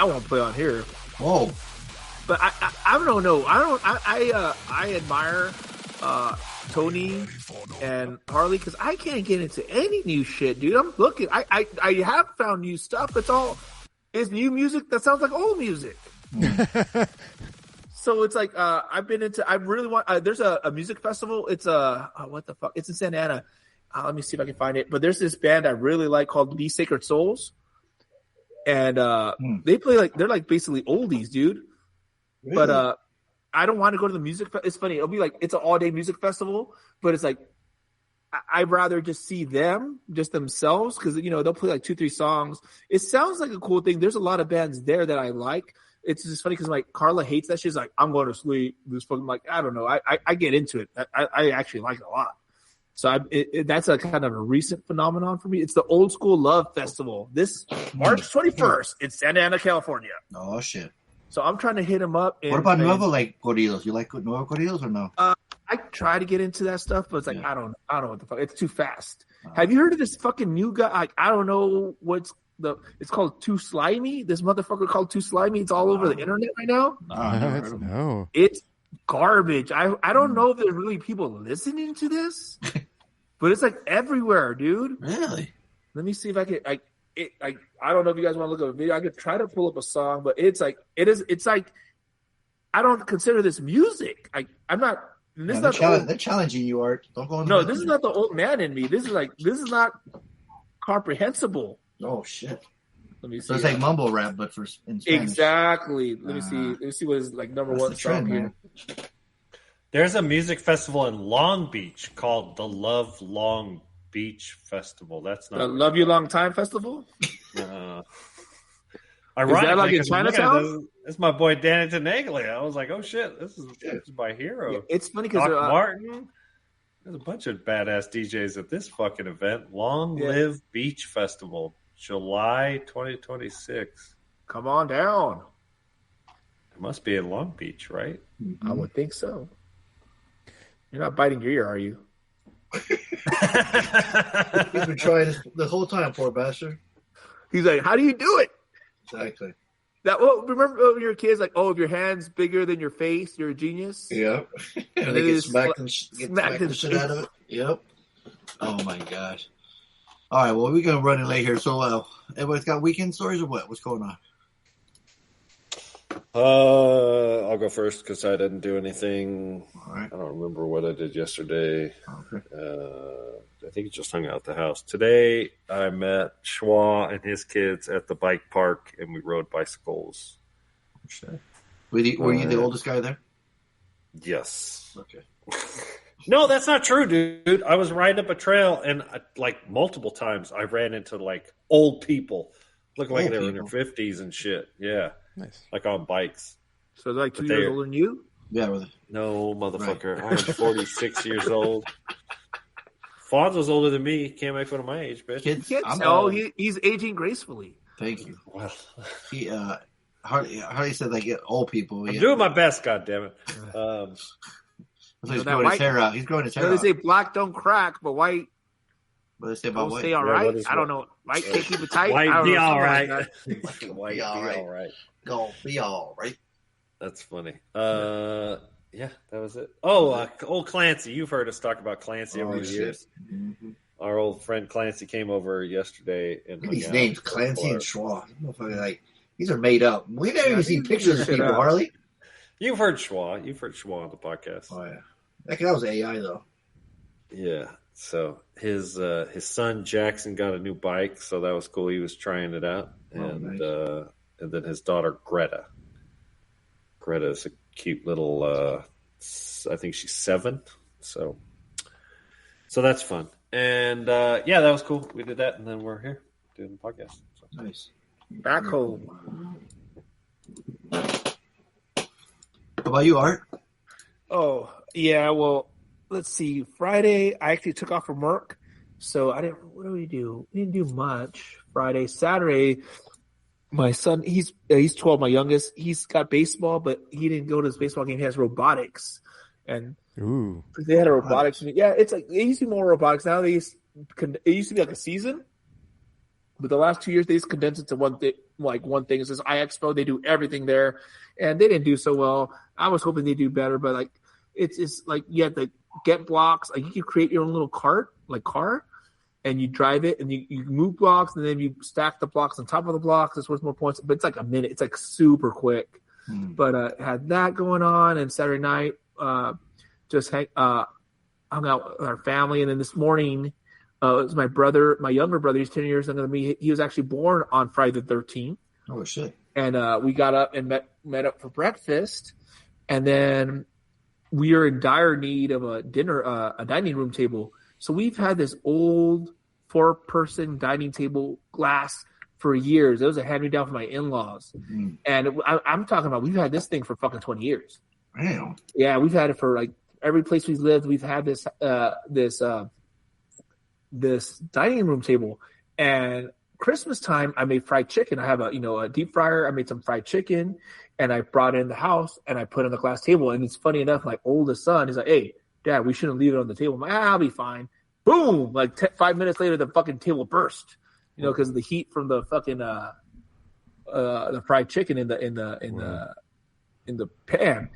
won't play on here. Whoa! But I don't know. I admire Tony and Harley because I can't get into any new shit, dude. I'm looking. I have found new stuff. It's new music that sounds like old music. So it's like I really want. There's a music festival. It's what the fuck? It's in Santa Ana. Let me see if I can find it. But there's this band I really like called The Sacred Souls. And they play they're like basically oldies, dude. Really? But I don't want to go to the music. It's funny. It'll be like, it's an all day music festival, but it's like, I'd rather just see them, just themselves. Cause they'll play like 2-3 songs. It sounds like a cool thing. There's a lot of bands there that I like. It's just funny. Cause like Carla hates that. She's like, I'm going to sleep. This fucking I don't know. I get into it. I actually like it a lot. So that's a kind of a recent phenomenon for me. It's the Old School Love Festival. This March 21st in Santa Ana, California. Oh, shit. So I'm trying to hit him up. What about Nuevo corridos? You like Nuevo corridos or no? I try to get into that stuff, but it's like, I don't know what the fuck. It's too fast. Have you heard of this fucking new guy? I don't know it's called Too Slimy. This motherfucker called Too Slimy. It's all over the internet right now. No. It's garbage. I don't know if there's really people listening to this, but it's like everywhere, dude. Really? Let me see if I can. I don't know if you guys want to look at a video. I could try to pull up a song, but it's like I don't consider this music. I'm not. This is not they're challenging you, Art. Don't go. No, this is not the old man in me. This is not comprehensible. Oh shit. Let me see. So it's like mumble rap, but in Spanish. Exactly. Let me see. Let me see what is like number one song here. There's a music festival in Long Beach called the Love Long Beach Festival. That's not the Love You Long Time Festival. Ironically, that like in 'cause I'm looking at Chinatown? this is my boy Danny Tenaglia. I was like, oh shit, this is my hero. Yeah, it's funny because Doc Martin. There's a bunch of badass DJs at this fucking event. Long Live Beach Festival, July 2026. Come on down. It must be in Long Beach, right? I would think so. You're not biting your ear, are you? He's been trying this the whole time, poor bastard. He's like, how do you do it? Exactly. Remember when you were kids, like, oh, if your hand's bigger than your face, you're a genius? Yep. And they get smacked the shit out of it. Yep. Oh, my gosh. All right, well, we're going to run in late here. So, everybody's got weekend stories or what? What's going on? I'll go first because I didn't do anything. All right. I don't remember what I did yesterday. Okay. I think he just hung out at the house. Today, I met Schwa and his kids at the bike park, and we rode bicycles. Were you the oldest guy there? Yes. Okay. No, that's not true, dude. I was riding up a trail, and like multiple times, I ran into like old people, looking like they were in their 50s and shit. Yeah, nice. Like on bikes. So they're like 2 years older than you? Yeah, brother. No, motherfucker. Right. I'm 46 years old. Fonso's older than me. Can't make fun of my age, bitch. Kids, he's aging gracefully. Thank you. Well, he Harley said like old people. I'm doing my best. goddammit. He's growing his hair out. He's growing his hair out. They say black don't crack, but white. What they say about white? Stay all right. I don't know. White can't keep it tight. White be all right. White be all right. Go be all right. That's funny. Yeah, that was it. Oh, old Clancy. You've heard us talk about Clancy over the years. Mm-hmm. Our old friend Clancy came over yesterday. And these names, Clancy and Schwa. Like, these are made up. We never even seen pictures of people, Harley. You've heard Schwa. You've heard Schwa on the podcast. Oh, yeah. That was AI, though. Yeah. So his son Jackson got a new bike, so that was cool. He was trying it out. And then his daughter Greta. Greta is a cute little I think she's 7. So that's fun. And yeah, that was cool. We did that, and then we're here doing the podcast. So. Nice. Back home. How about you, Art? Oh, yeah, well, let's see. Friday, I actually took off from work, so I didn't. What do we do? We didn't do much. Friday, Saturday, my son, he's 12, my youngest. He's got baseball, but he didn't go to his baseball game. He has robotics, and they had a robotics. Yeah, it's like it used to be more robotics. Now it used to be like a season, but the last 2 years they just condensed it to one thing. Like one thing, it says iExpo. They do everything there, and they didn't do so well. I was hoping they do better, but like it's like you have to get blocks. Like you can create your own little car, and you drive it, and you move blocks, and then you stack the blocks on top of the blocks. It's worth more points, but it's like a minute. It's like super quick. But had that going on, and Saturday night just hung out with our family, and then this morning. It was my brother, my younger brother. He's 10 years younger than me. He was actually born on Friday the 13th. Oh, shit. And we got up and met up for breakfast. And then we are in dire need of a dining room table. So we've had this old 4-person dining table glass for years. It was a hand-me-down from my in-laws. Mm-hmm. And I'm talking about we've had this thing for fucking 20 years. Damn. Yeah, we've had it for like every place we've lived. We've had this dining room table. And Christmas time, I made fried chicken. I have a deep fryer. I made some fried chicken, and I brought it in the house, and I put it on the glass table. And it's funny enough, my oldest son, he's like, "Hey, Dad, we shouldn't leave it on the table." I'm like, I'll be fine. Boom! Like 5 minutes later, the fucking table burst. Because of the heat from the fucking the fried chicken in the pan.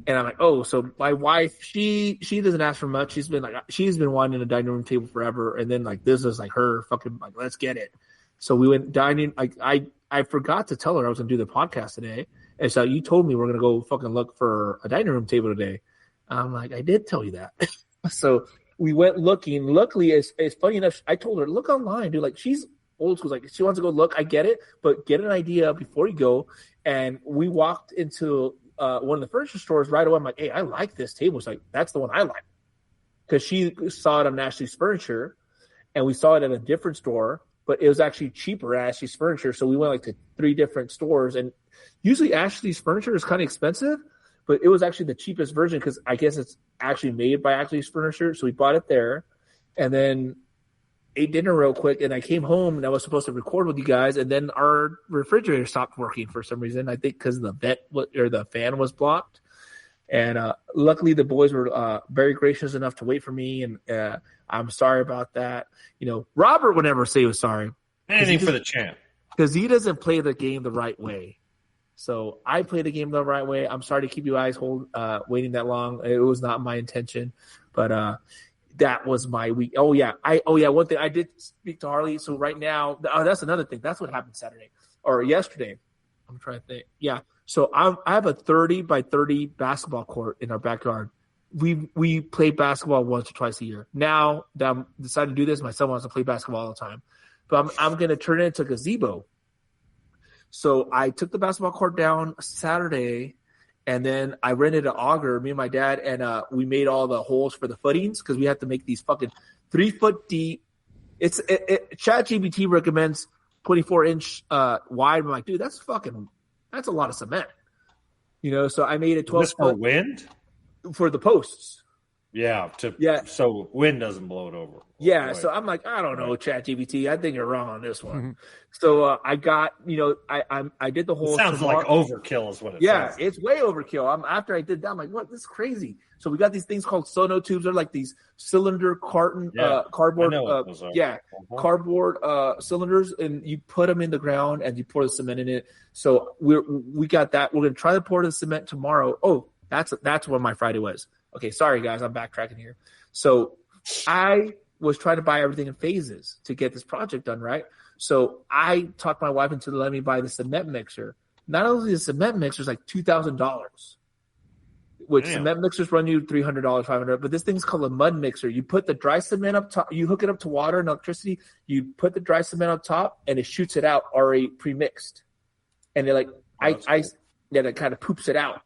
And I'm like, oh, so my wife, she doesn't ask for much. She's been wanting a dining room table forever. And then like this is like her fucking like, let's get it. So we went dining. Like I forgot to tell her I was gonna do the podcast today. And so you told me we're gonna go fucking look for a dining room table today. I'm like, I did tell you that. So we went looking. Luckily, it's funny enough. I told her, look online, dude. Like she's old school. Like she wants to go look. I get it, but get an idea before you go. And we walked into one of the furniture stores right away. I'm like, hey, I like this table. It's like, that's the one I like. Because she saw it on Natalie's Furniture, and we saw it at a different store, but it was actually cheaper at Ashley's Furniture. So we went like to 3 different stores, and usually Ashley's Furniture is kind of expensive, but it was actually the cheapest version because I guess it's actually made by Ashley's Furniture. So we bought it there, and then ate dinner real quick, and I came home and I was supposed to record with you guys, and then our refrigerator stopped working for some reason. I think because the fan was blocked. And luckily, the boys were very gracious enough to wait for me, and I'm sorry about that. You know, Robert would never say he was sorry. Anything for the champ. Because he doesn't play the game the right way. So I play the game the right way. I'm sorry to keep you guys waiting that long. It was not my intention, but that was my week. Oh yeah, one thing I did speak to Harley. So right now, that's another thing. That's what happened Saturday or yesterday. I'm trying to think. Yeah. So I have a 30 by 30 basketball court in our backyard. We play basketball once or twice a year. Now that I'm deciding to do this, my son wants to play basketball all the time. But I'm going to turn it into a gazebo. So I took the basketball court down Saturday, and then I rented an auger, me and my dad, and we made all the holes for the footings because we have to make these fucking 3 foot deep. ChatGPT recommends 24-inch wide. I'm like, dude, that's a lot of cement. You know, so I made it 12 foot. For wind? For the posts. Yeah, so wind doesn't blow it over. Yeah, right. So I'm like, I don't know, ChatGPT. I think you're wrong on this one. Mm-hmm. So I got, I did the whole. It sounds like overkill is what it says. Yeah, it's way overkill. After I did that, I'm like, what? This is crazy. So we got these things called sonotubes. They're like these cylinder cardboard. Cardboard cylinders, and you put them in the ground and you pour the cement in it. So we got that. We're gonna try to pour the cement tomorrow. Oh, that's what my Friday was. Okay, sorry guys, I'm backtracking here. So I was trying to buy everything in phases to get this project done, right? So I talked my wife into letting me buy the cement mixer. Not only the cement mixer is like $2,000, which cement mixers run you $300, $500, but this thing's called a mud mixer. You put the dry cement up top, you hook it up to water and electricity, you put the dry cement up top, and it shoots it out already pre-mixed. And they're like, that kind of poops it out.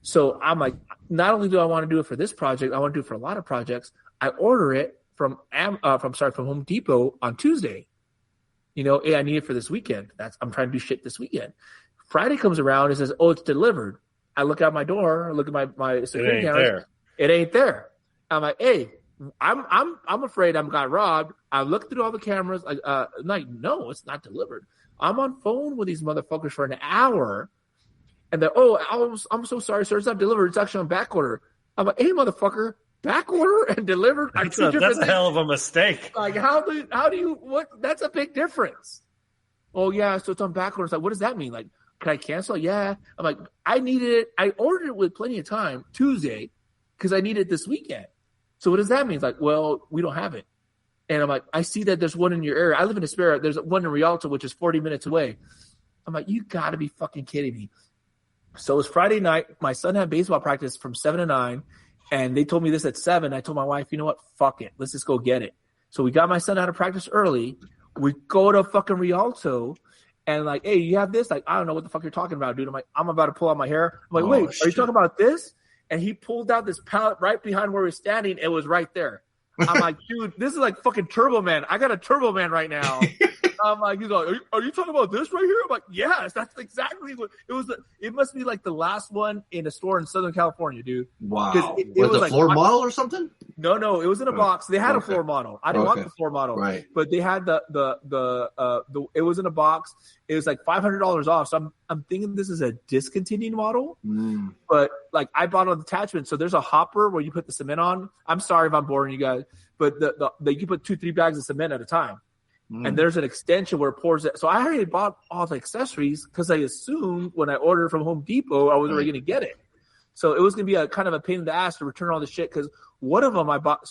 So I'm like, not only do I want to do it for this project, I want to do it for a lot of projects. I order it from Home Depot on Tuesday. Hey, I need it for this weekend. I'm trying to do shit this weekend. Friday comes around and says, oh, it's delivered. I look out my door, look at my security cameras. It ain't there. I'm like, hey, I'm afraid I got robbed. I looked through all the cameras. I'm like, no, it's not delivered. I'm on phone with these motherfuckers for an hour. And they're, I'm so sorry, sir. It's not delivered. It's actually on back order. I'm like, hey, motherfucker, back order and delivered? That's a hell of a mistake. Like, how do you, what? That's a big difference. Oh, yeah, so it's on back order. It's like, what does that mean? Like, can I cancel? Yeah. I'm like, I needed it. I ordered it with plenty of time Tuesday because I need it this weekend. So what does that mean? It's like, well, we don't have it. And I'm like, I see that there's one in your area. I live in Aspera. There's one in Rialto, which is 40 minutes away. I'm like, you got to be fucking kidding me. So it was Friday night. My son had baseball practice from 7 to 9, and they told me this at 7. I told my wife, you know what? Fuck it. Let's just go get it. So we got my son out of practice early. We go to fucking Rialto, and like, hey, you have this? Like, I don't know what the fuck you're talking about, dude. I'm like, I'm about to pull out my hair. I'm like, wait, are you talking about this? And he pulled out this pallet right behind where we're standing. It was right there. I'm like, dude, this is like fucking Turbo Man. I got a Turbo Man right now. I'm like, he's like, are you talking about this right here? I'm like, yes, that's exactly what it was. It must be like the last one in a store in Southern California, dude. Wow. It was a like, floor model or something? No, it was in a box. They had a floor model. I didn't want the floor model, right? But they had the it was in a box. It was like $500 off. So I'm thinking this is a discontinued model, but like I bought an attachment. So there's a hopper where you put the cement on. I'm sorry if I'm boring you guys, but you can put 2-3 bags of cement at a time. And there's an extension where it pours it. So I already bought all the accessories because I assumed when I ordered from Home Depot, I was already going to get it. So it was going to be a kind of a pain in the ass to return all the shit because one of them I bought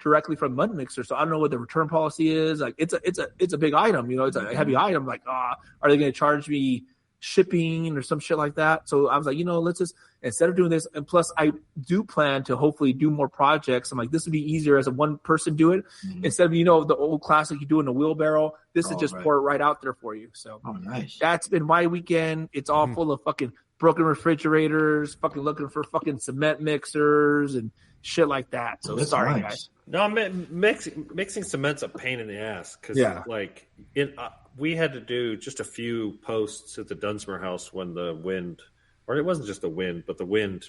directly from Mud Mixer. So I don't know what the return policy is. Like it's a big item, it's a heavy item. Like, are they going to charge me shipping or some shit like that? So I was like, let's just, instead of doing this, and plus I do plan to hopefully do more projects. I'm like, this would be easier as a one person do it instead of, the old classic you do in a wheelbarrow. This is just pour it right out there for you. So nice. That's been my weekend. It's all full of fucking broken refrigerators, fucking looking for fucking cement mixers and shit like that. So That's sorry, nice. guys. No, mixing cement's a pain in the ass because like we had to do just a few posts at the Dunsmore house when the wind, or it wasn't just the wind, but the wind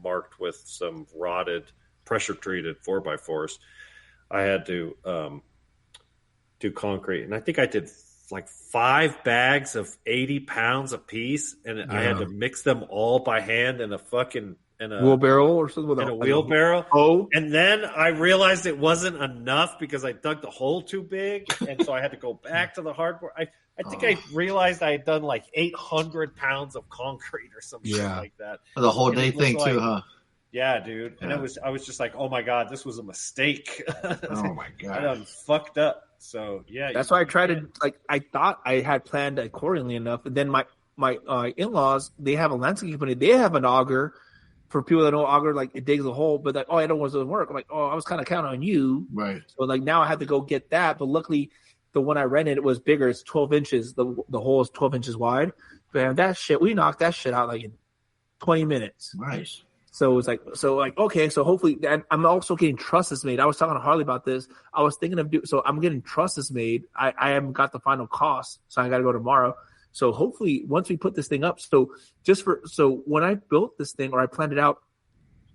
marked with some rotted pressure treated 4x4s. I had to do concrete, and I think I did like 5 bags of 80 pounds a piece, and I had to mix them all by hand in a wheelbarrow or something. In a wheelbarrow. Oh, and then I realized it wasn't enough because I dug the hole too big, and so I had to go back to the hardboard. I think I realized I had done like 800 pounds of concrete or some shit like that. The whole day thing too, huh? Yeah, dude. And I was just like, oh my God, this was a mistake. Oh my God. I done fucked up. So yeah. That's why I tried to, like, I thought I had planned accordingly enough. And then my in-laws, they have a landscape company. They have an auger. For people that know auger, like, it digs a hole, but like, I don't want it to work. I'm like, I was kind of counting on you. Right. So like now I had to go get that. But luckily the one I rented, it was bigger. It's 12 inches. The hole is 12 inches wide. Man, that shit, we knocked that shit out like in 20 minutes. Nice. So it's like, okay, so hopefully, and I'm also getting trusses made. I was talking to Harley about this. I was thinking of so I'm getting trusses made. I haven't got the final cost, so I got to go tomorrow. So hopefully, once we put this thing up, so when I built this thing or I planned it out,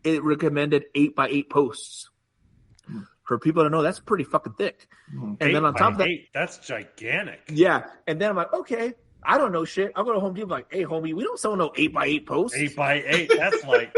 it recommended 8x8 posts. For people to know, that's pretty fucking thick. And then on top of that, that's gigantic. Yeah, and then I'm like, okay. I don't know shit. I'm going to Home Depot like, hey, homie, we don't sell no 8x8 posts. 8x8, that's like,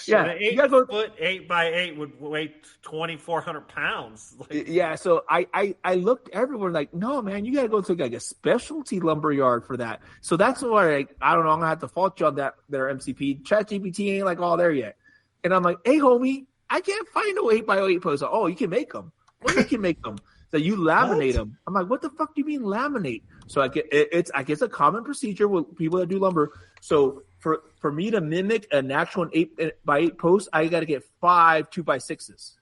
yeah, an 8-foot 8x8 would weigh 2,400 pounds. Like, yeah, so I looked everywhere like, no, man, you got to go to like a specialty lumber yard for that. So that's why I don't know. I'm going to have to fault you on that there, MCP. ChatGPT ain't like all there yet. And I'm like, hey, homie, I can't find no 8x8 posts. Oh, you can make them. Well, you can make them. So you laminate them. I'm like, what the fuck do you mean laminate? So I guess it's a common procedure with people that do lumber. So for me to mimic an actual 8x8 post, I got to get 5 2x6s.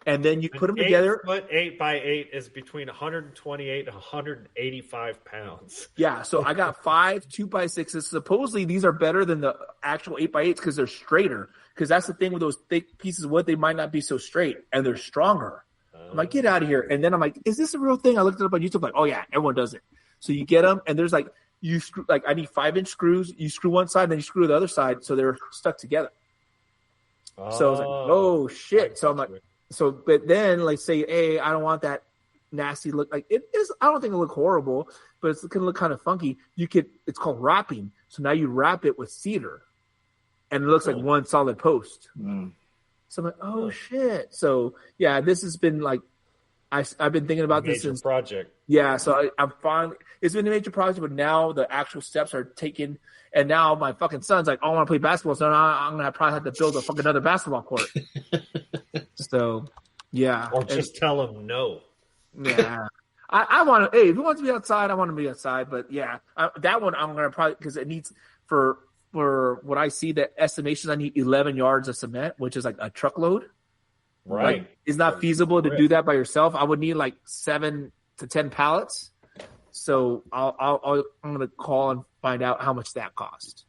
And then you put them together. 8x8 is between 128 and 185 pounds. Yeah, so I got 5 2x6s. Supposedly these are better than the actual 8x8s because they're straighter. Because that's the thing with those thick pieces of wood, they might not be so straight, and they're stronger. I'm like, get out of here. And then I'm like, is this a real thing? I looked it up on YouTube. Like, oh yeah, everyone does it. So you get them, and there's like, you screw, like, I need 5-inch screws. You screw one side, then you screw the other side, so they're stuck together. So I was like, oh shit. So I'm like, but then like say, hey, I don't want that nasty look. Like it is, I don't think it'll look horrible, but it's gonna look kind of funky. It's called wrapping. So now you wrap it with cedar, and it looks like one solid post. So I'm like, oh shit. So yeah, this has been like, I've been thinking about this since project. Yeah, so I'm finally, it's been a major project, but now the actual steps are taken, and now my fucking son's like, I want to play basketball, so now I'm gonna probably have to build a fucking another basketball court. So yeah, or just tell him no. Yeah, I want to. Hey, if he wants to be outside, I want him to be outside. But yeah, that one I'm gonna probably, because it needs for what I see, the estimations, I need 11 yards of cement, which is like a truckload. Right. Like, it's not feasible to do that by yourself. I would need like 7 to 10 pallets. So I'm going to call and find out how much that cost.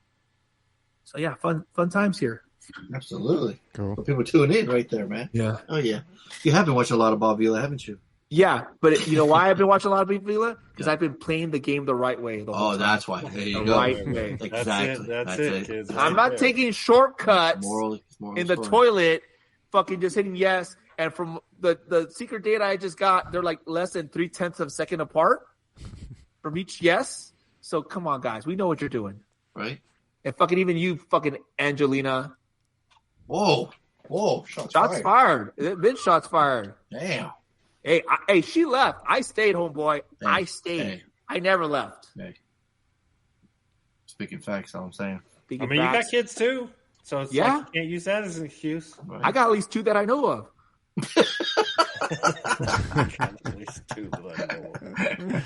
So yeah, fun times here. Absolutely. Cool. Well, people tune in right there, man. Yeah. Oh yeah. You have been watching a lot of Bob Vila, haven't you? Yeah, but you know why I've been watching a lot of Bob Vila? Because I've been playing the game the right way. The whole time. That's why. There you the go. Right way. Exactly. That's it, kids. I'm not taking shortcuts in the toilet, fucking just hitting yes. And from the secret data I just got, they're like less than 0.3 of a second apart from each yes. So come on, guys. We know what you're doing. Right. And fucking even you, fucking Angelina. Whoa. Shots fired. Been shots fired. Damn. Hey, she left. I stayed, homeboy. Hey, I stayed. hey. I never left. Hey. Speaking facts, all I'm saying. You got kids too, so it's like you can't use that as an excuse. Right. I got at least 2 that I know of. At least 2 that I know of.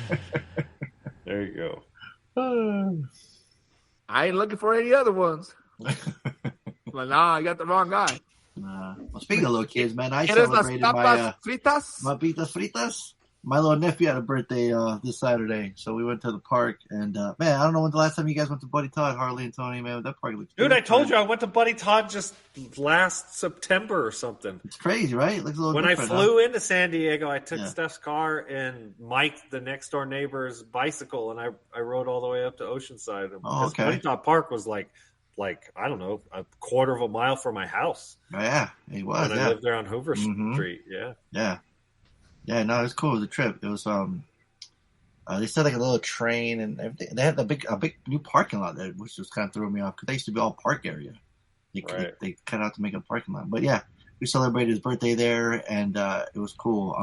There you go. I ain't looking for any other ones. But nah, I got the wrong guy. Well, speaking of little kids, man, I celebrated my papitas fritas. My little nephew had a birthday this Saturday, so we went to the park. And man, I don't know when the last time you guys went to Buddy Todd, Harley and Tony. Man, that park looks. Dude, I told you I went to Buddy Todd just last September or something. It's crazy, right? It looks a little when I different, flew into San Diego, I took Steph's car and Mike, the next door neighbor's bicycle, and I rode all the way up to Oceanside. Oh, okay. Buddy Todd Park was like I don't know, a quarter of a mile from my house. Oh, yeah, he was. When I lived there on Hoover Street. Yeah, no, it was cool. It was a trip. It was they said like a little train and everything. They had a big new parking lot there, which just kind of threw me off because they used to be all park area. They cut out to make a parking lot, but yeah, we celebrated his birthday there, and it was cool.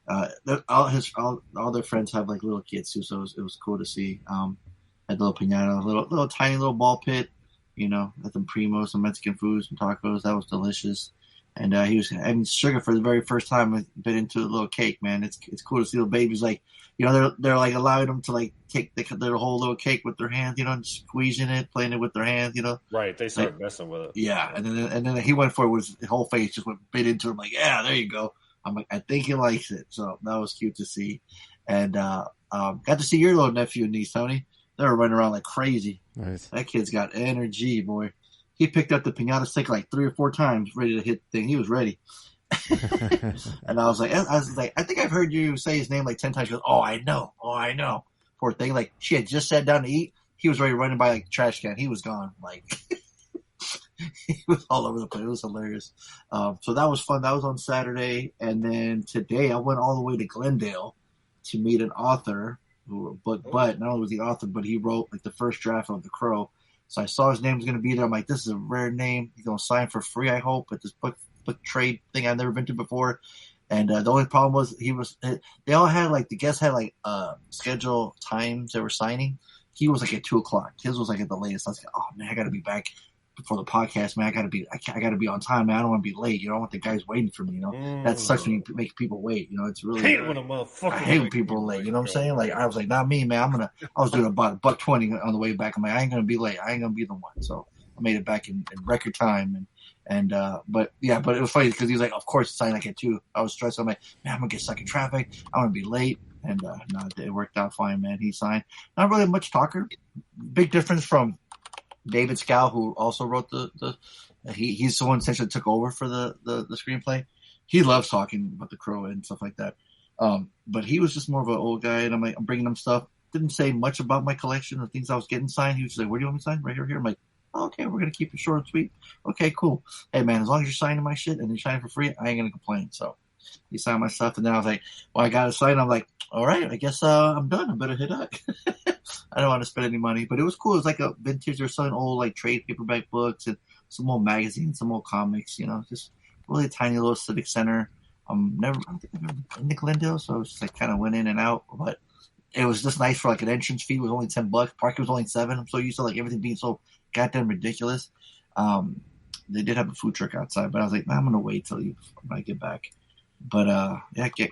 All their friends have like little kids too, so it was cool to see. Had a little piñata, little tiny little ball pit, you know, had some primos, some Mexican food, some tacos. That was delicious. And he was having sugar for the very first time. I bit into a little cake, man. It's cool to see little babies like, you know, they're like allowing them to like take their whole little cake with their hands, you know, and squeezing it, playing it with their hands, you know. Right, they started messing with it. Yeah, and then he went for it with his whole face, just went bit into him like, yeah, there you go. I'm like, I think he likes it, so that was cute to see. And got to see your little nephew and niece, Tony. They were running around like crazy. Nice. That kid's got energy, boy. He picked up the piñata stick like 3 or 4 times, ready to hit the thing. He was ready. And I was like, I think I've heard you say his name like 10 times. He goes, oh, I know. Poor thing. Like, she had just sat down to eat. He was ready running by like a trash can. He was gone. Like, he was all over the place. It was hilarious. So that was fun. That was on Saturday. And then today I went all the way to Glendale to meet an author but not only was he the author, but he wrote like the first draft of The Crow. So I saw his name was going to be there. I'm like, this is a rare name. He's going to sign for free, I hope, at this book trade thing I've never been to before. And the only problem was they all had like, the guests had like scheduled times they were signing. He was like at 2:00. His was like at the latest. I was like, oh man, I got to be back before the podcast, man. I got to be on time, man. I don't want to be late. You know, I want the guys waiting for me. You know, that sucks when you make people wait. You know, it's really. I hate when people are late. You know what I'm saying? Like I was like, not me, man. I was doing about $1.20 on the way back. I'm like, I ain't gonna be late. I ain't gonna be the one. So I made it back in record time. But it was funny because he was like, of course, it's signed like at 2:00. I was stressed. I'm like, man, I'm gonna get stuck in traffic. I want to be late. And no, it worked out fine, man. He signed. Not really much talker. Big difference from David Scow, who also wrote he's the one essentially took over for the screenplay. He loves talking about The Crow and stuff like that. But he was just more of an old guy, and I'm like, I'm bringing him stuff. Didn't say much about my collection of things I was getting signed. He was like, where do you want me to sign? Right here. I'm like, oh, okay, we're going to keep it short and sweet. Okay, cool. Hey, man, as long as you're signing my shit and you're signing for free, I ain't going to complain. So he signed my stuff, and then I was like, well, I got it signed. I'm like, all right, I guess I'm done. I better hit up. I don't want to spend any money, but it was cool. It was like a vintage or some old like trade paperback books and some old magazines, some old comics, you know, just really tiny little civic center. I don't think I've ever been to Glendale, so I was just like kind of went in and out, but it was just nice for like an entrance fee. It was only $10. Parking was only $7. I'm so used to like everything being so goddamn ridiculous. They did have a food truck outside, but I was like, nah, I'm gonna wait till when I get back. But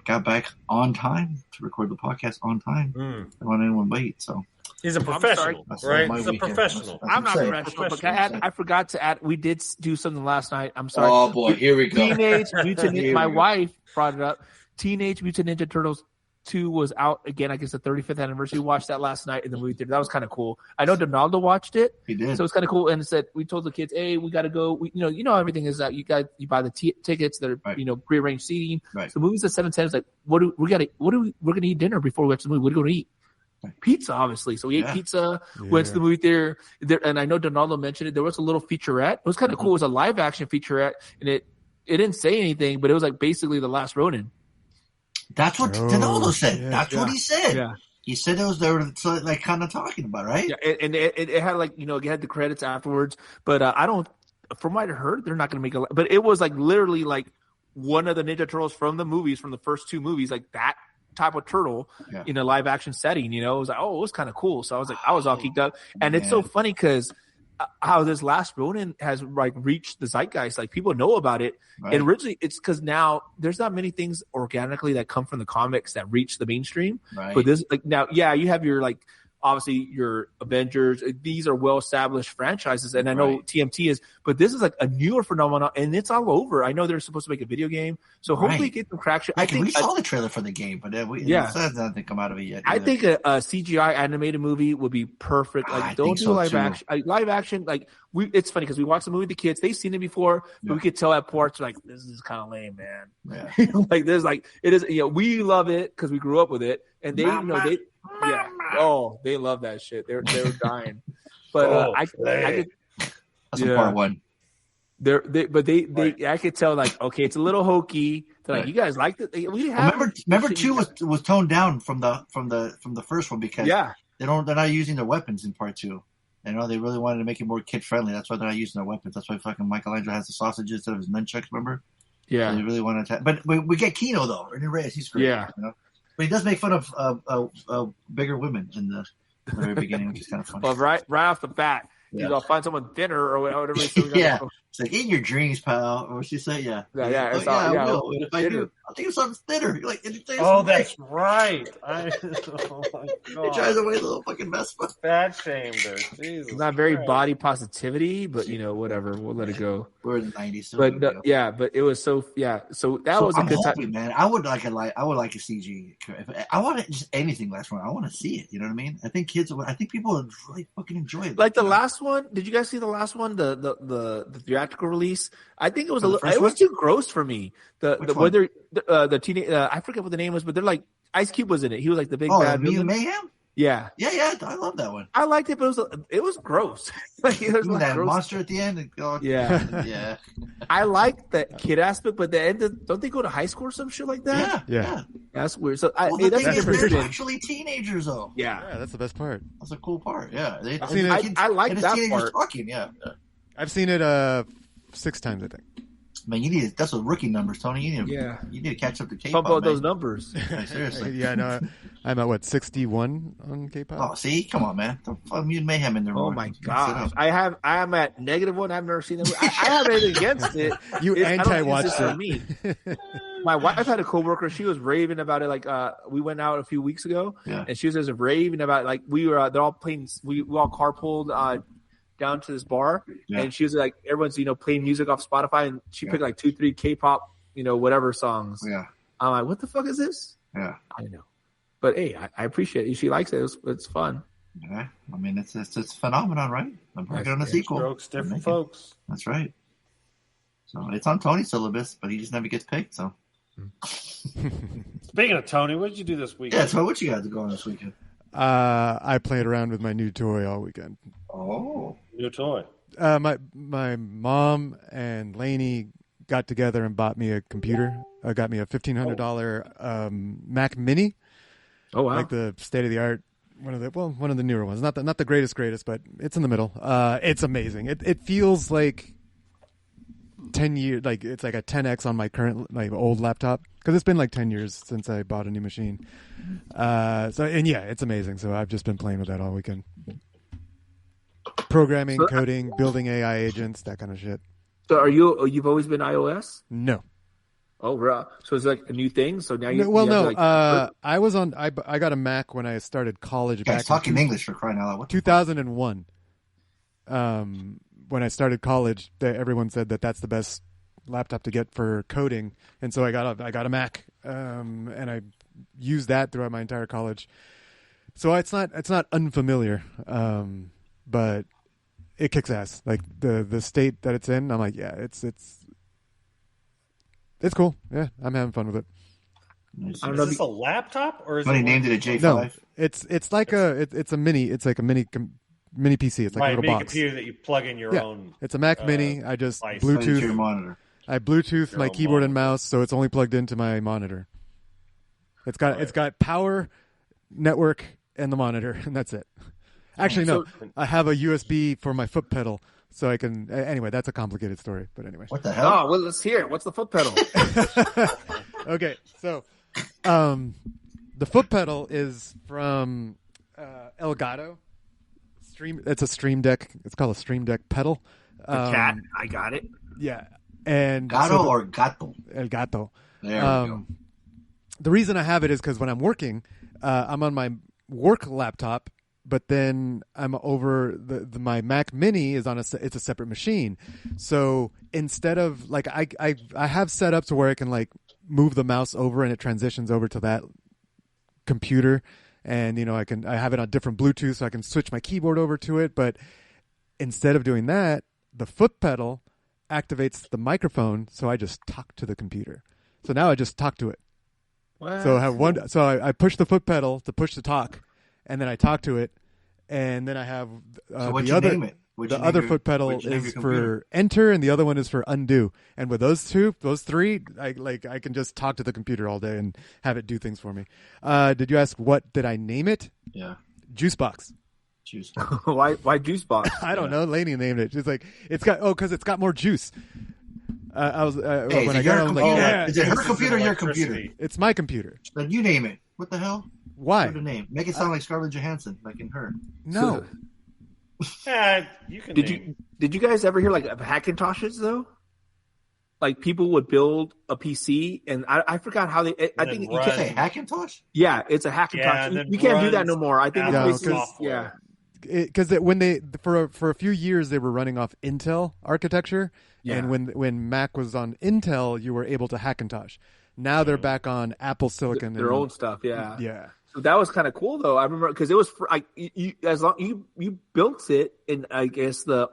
got back on time to record the podcast on time. I don't want anyone wait. So he's a professional, right? He's a professional. I'm not professional, but I forgot to add. We did do something last night. I'm sorry. Oh boy, here we go. Teenage Mutant Ninja. My wife brought it up. Teenage Mutant Ninja Turtles 2 was out again. I guess the 35th anniversary. We watched that last night in the movie theater. That was kind of cool. I know Donaldo watched it. He did. So it's kind of cool. And it said we told the kids, "Hey, we got to go. You know everything is that you buy the tickets. They're prearranged seating. Right. So the movie's at 7:10. It's like we're gonna eat dinner before we watch the movie. What are we gonna eat? Right. Pizza, obviously. So we ate pizza. Went to the movie theater. And I know Donaldo mentioned it. There was a little featurette. It was kind of cool. It was a live action featurette, and it didn't say anything, but it was like basically The Last Ronin. That's what Donaldo said. Yeah, That's what he said. Yeah. He said they were like kind of talking about, right? Yeah, and it had like it had the credits afterwards. But I don't, from what I heard, they're not going to make but it was like literally like one of the Ninja Turtles from the movies, from the first 2 movies, like that type of turtle in a live action setting. It was like, it was kind of cool. So I was like, I was all geeked up, and it's so funny because how this Last Ronin has like reached the zeitgeist, like people know about it. Right. And originally it's because now there's not many things organically that come from the comics that reach the mainstream. Right. But this, like now, you have your like obviously your Avengers. These are well-established franchises, and I know TMT is, but this is like a newer phenomenon, and it's all over. I know they're supposed to make a video game, so hopefully get some traction. I think we saw the trailer for the game, but it hasn't come out of it yet. I think a CGI animated movie would be perfect. Like, don't do live action. Live action, like it's funny because we watched the movie with the kids. They've seen it before, but we could tell at parts like this is kind of lame, man. Yeah. Like there's like it is. We love it because we grew up with it, and they they love that shit. They were dying, but I could. That's part one. I could tell like okay, it's a little hokey. They're like, you guys liked it. We remember 2 was toned down from the first one because they're not using their weapons in part 2. You know, they really wanted to make it more kid friendly. That's why they're not using their weapons. That's why fucking Michelangelo has the sausages instead of his nunchucks. Remember? Yeah, so they really wanted to. But we get Kino though, Ernie Reyes. He's great. Yeah, you know? But he does make fun of bigger women in the very beginning, which is kind of funny. Well, right off the bat, he's gonna find someone thinner or whatever. It's like in your dreams, pal. Or what she say? Yeah. I will. And if I do, I'll think of something thinner. You're like, that's right. Oh my God. He tries away the little fucking mess. Fat shamed her. Jesus. It's not very body positivity, but whatever. We'll let it go. We're in the 90s. So but but it was so So that was a good time, man. I would like a CG. I want just anything last one. I want to see it. You know what I mean? I think people would really fucking enjoy it. Like the last one. Did you guys see the last one? The theatrical release. I think it was it was too gross for me. The teenage I forget what the name was, but they're like Ice Cube was in it. He was like the big bad villain. Mayhem. Yeah. I love that one. I liked it, but it was gross. Like was like that gross monster at the end. Yeah. I like that kid aspect, but the end, don't they go to high school or some shit like that? Yeah. That's weird. So they're actually teenagers, though. Yeah, that's the best part. That's a cool part. Yeah, I like that part. Talking, yeah. I've seen it 6 times, I think. Man, that's what rookie numbers, Tony. You need to catch up to K-pop. Pump out those numbers. Seriously. No, I'm at 61 on K-pop. Oh, see, come on, man. Mutant Mayhem in there. Oh my gosh, I'm at -1. I've never seen it. I have anything against it. You anti-watched it. Me. My wife had a coworker. She was raving about it. Like we went out a few weeks ago, and she was just raving about it. Like we were. They're all playing. We all carpooled. Down to this bar, and she was like, everyone's playing music off Spotify, and she picked like 2-3 K-pop, whatever songs. Yeah, I'm like, what the fuck is this? Yeah, I know, but hey, I appreciate it. She likes it. It's fun. Yeah, I mean, it's a phenomenon, right? I'm working on a sequel. Strokes, different folks. That's right. So it's on Tony's syllabus, but he just never gets picked. So, speaking of Tony, what did you do this weekend? Yeah, so what you got to go on this weekend? I played around with my new toy all weekend. Oh, new toy. My mom and Lainey got together and bought me a computer. Got me a $1,500 Mac Mini. Oh wow! Like the state of the art, one of the newer ones. Not the greatest, but it's in the middle. It's amazing. It feels like 10 years. Like it's like a 10x on my old laptop because it's been like 10 years since I bought a new machine. It's amazing. So I've just been playing with that all weekend. Programming, coding, building AI agents, that kind of shit. So you've always been iOS? No. Oh, bro. So it's like a new thing. So now you. I got a Mac when I started college. Back talking English for crying out loud. 2001. When I started college, everyone said that's the best laptop to get for coding, and so I got a Mac, and I used that throughout my entire college. So it's not unfamiliar, but it kicks ass. Like the state that it's in, I'm like, yeah, it's cool. Yeah, I'm having fun with it. I don't know. Is this a laptop or is it? Named it a J5. No, it's like it's a mini. It's like a mini PC. It's like a little box. Computer that you plug in your own. It's a Mac Mini. I just Bluetooth your monitor. I Bluetooth my keyboard and mouse, so it's only plugged into my monitor. It's got power, network, and the monitor, and that's it. Actually, no. I have a USB for my foot pedal, so I can. Anyway, that's a complicated story. But anyway, what the hell? Oh, well, let's hear it. What's the foot pedal? Okay, so the foot pedal is from Elgato. It's a Stream Deck. It's called a Stream Deck pedal. The cat. I got it. Yeah, and Gato or Gato? El Gato. There we go. The reason I have it is because when I'm working, I'm on my work laptop, but then I'm over my Mac Mini is it's a separate machine. So instead of like I have setups where I can like move the mouse over and it transitions over to that computer, and I have it on different Bluetooth so I can switch my keyboard over to it. But instead of doing that, the foot pedal activates the microphone, so I just talk to the computer. So now I just talk to it. Wow. So I have one. So I push the foot pedal to push the talk, and then I talk to it, and then I have the other. The other foot pedal is for enter, and the other one is for undo. And with those three, I can just talk to the computer all day and have it do things for me. Did you ask what did I name it? Yeah, Juicebox. Why Juicebox? I don't know. Lainey named it. She's like, because it's got more juice. I was when I got it, I was like, is it her computer or your computer? It's my computer. Then you name it. What the hell? Why? What the name? Make it sound like Scarlett Johansson, like in Her. No. You can. Did you guys ever hear like of Hackintoshes though? Like people would build a PC, and I forgot how they. I think you can say Hackintosh. Yeah, it's a Hackintosh. You can't do that no more. I think it's because when they for a few years they were running off Intel architecture, and when Mac was on Intel, you were able to Hackintosh. Now they're back on Apple Silicon, their own stuff. Yeah. So that was kind of cool though. I remember because it was for, like you built it, and I guess the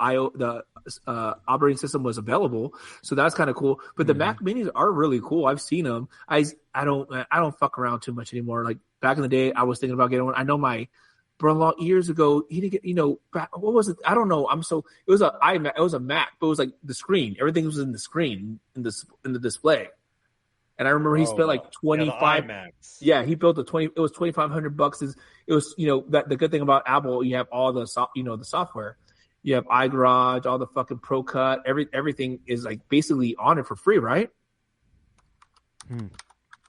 operating system was available, so that's kind of cool. But the Mac Minis are really cool. I've seen them. I don't fuck around too much anymore. Like back in the day, I was thinking about getting one. I know my brother-in-law years ago, he didn't get what was it? I don't know. It was a iMac. It was a Mac, but it was like the screen. Everything was in the screen in the display. And I remember he spent like 25. Yeah, he built it was $2,500. It was the good thing about Apple, you have all the the software. You have iGarage, all the fucking Pro Cut, everything is like basically on it for free, right?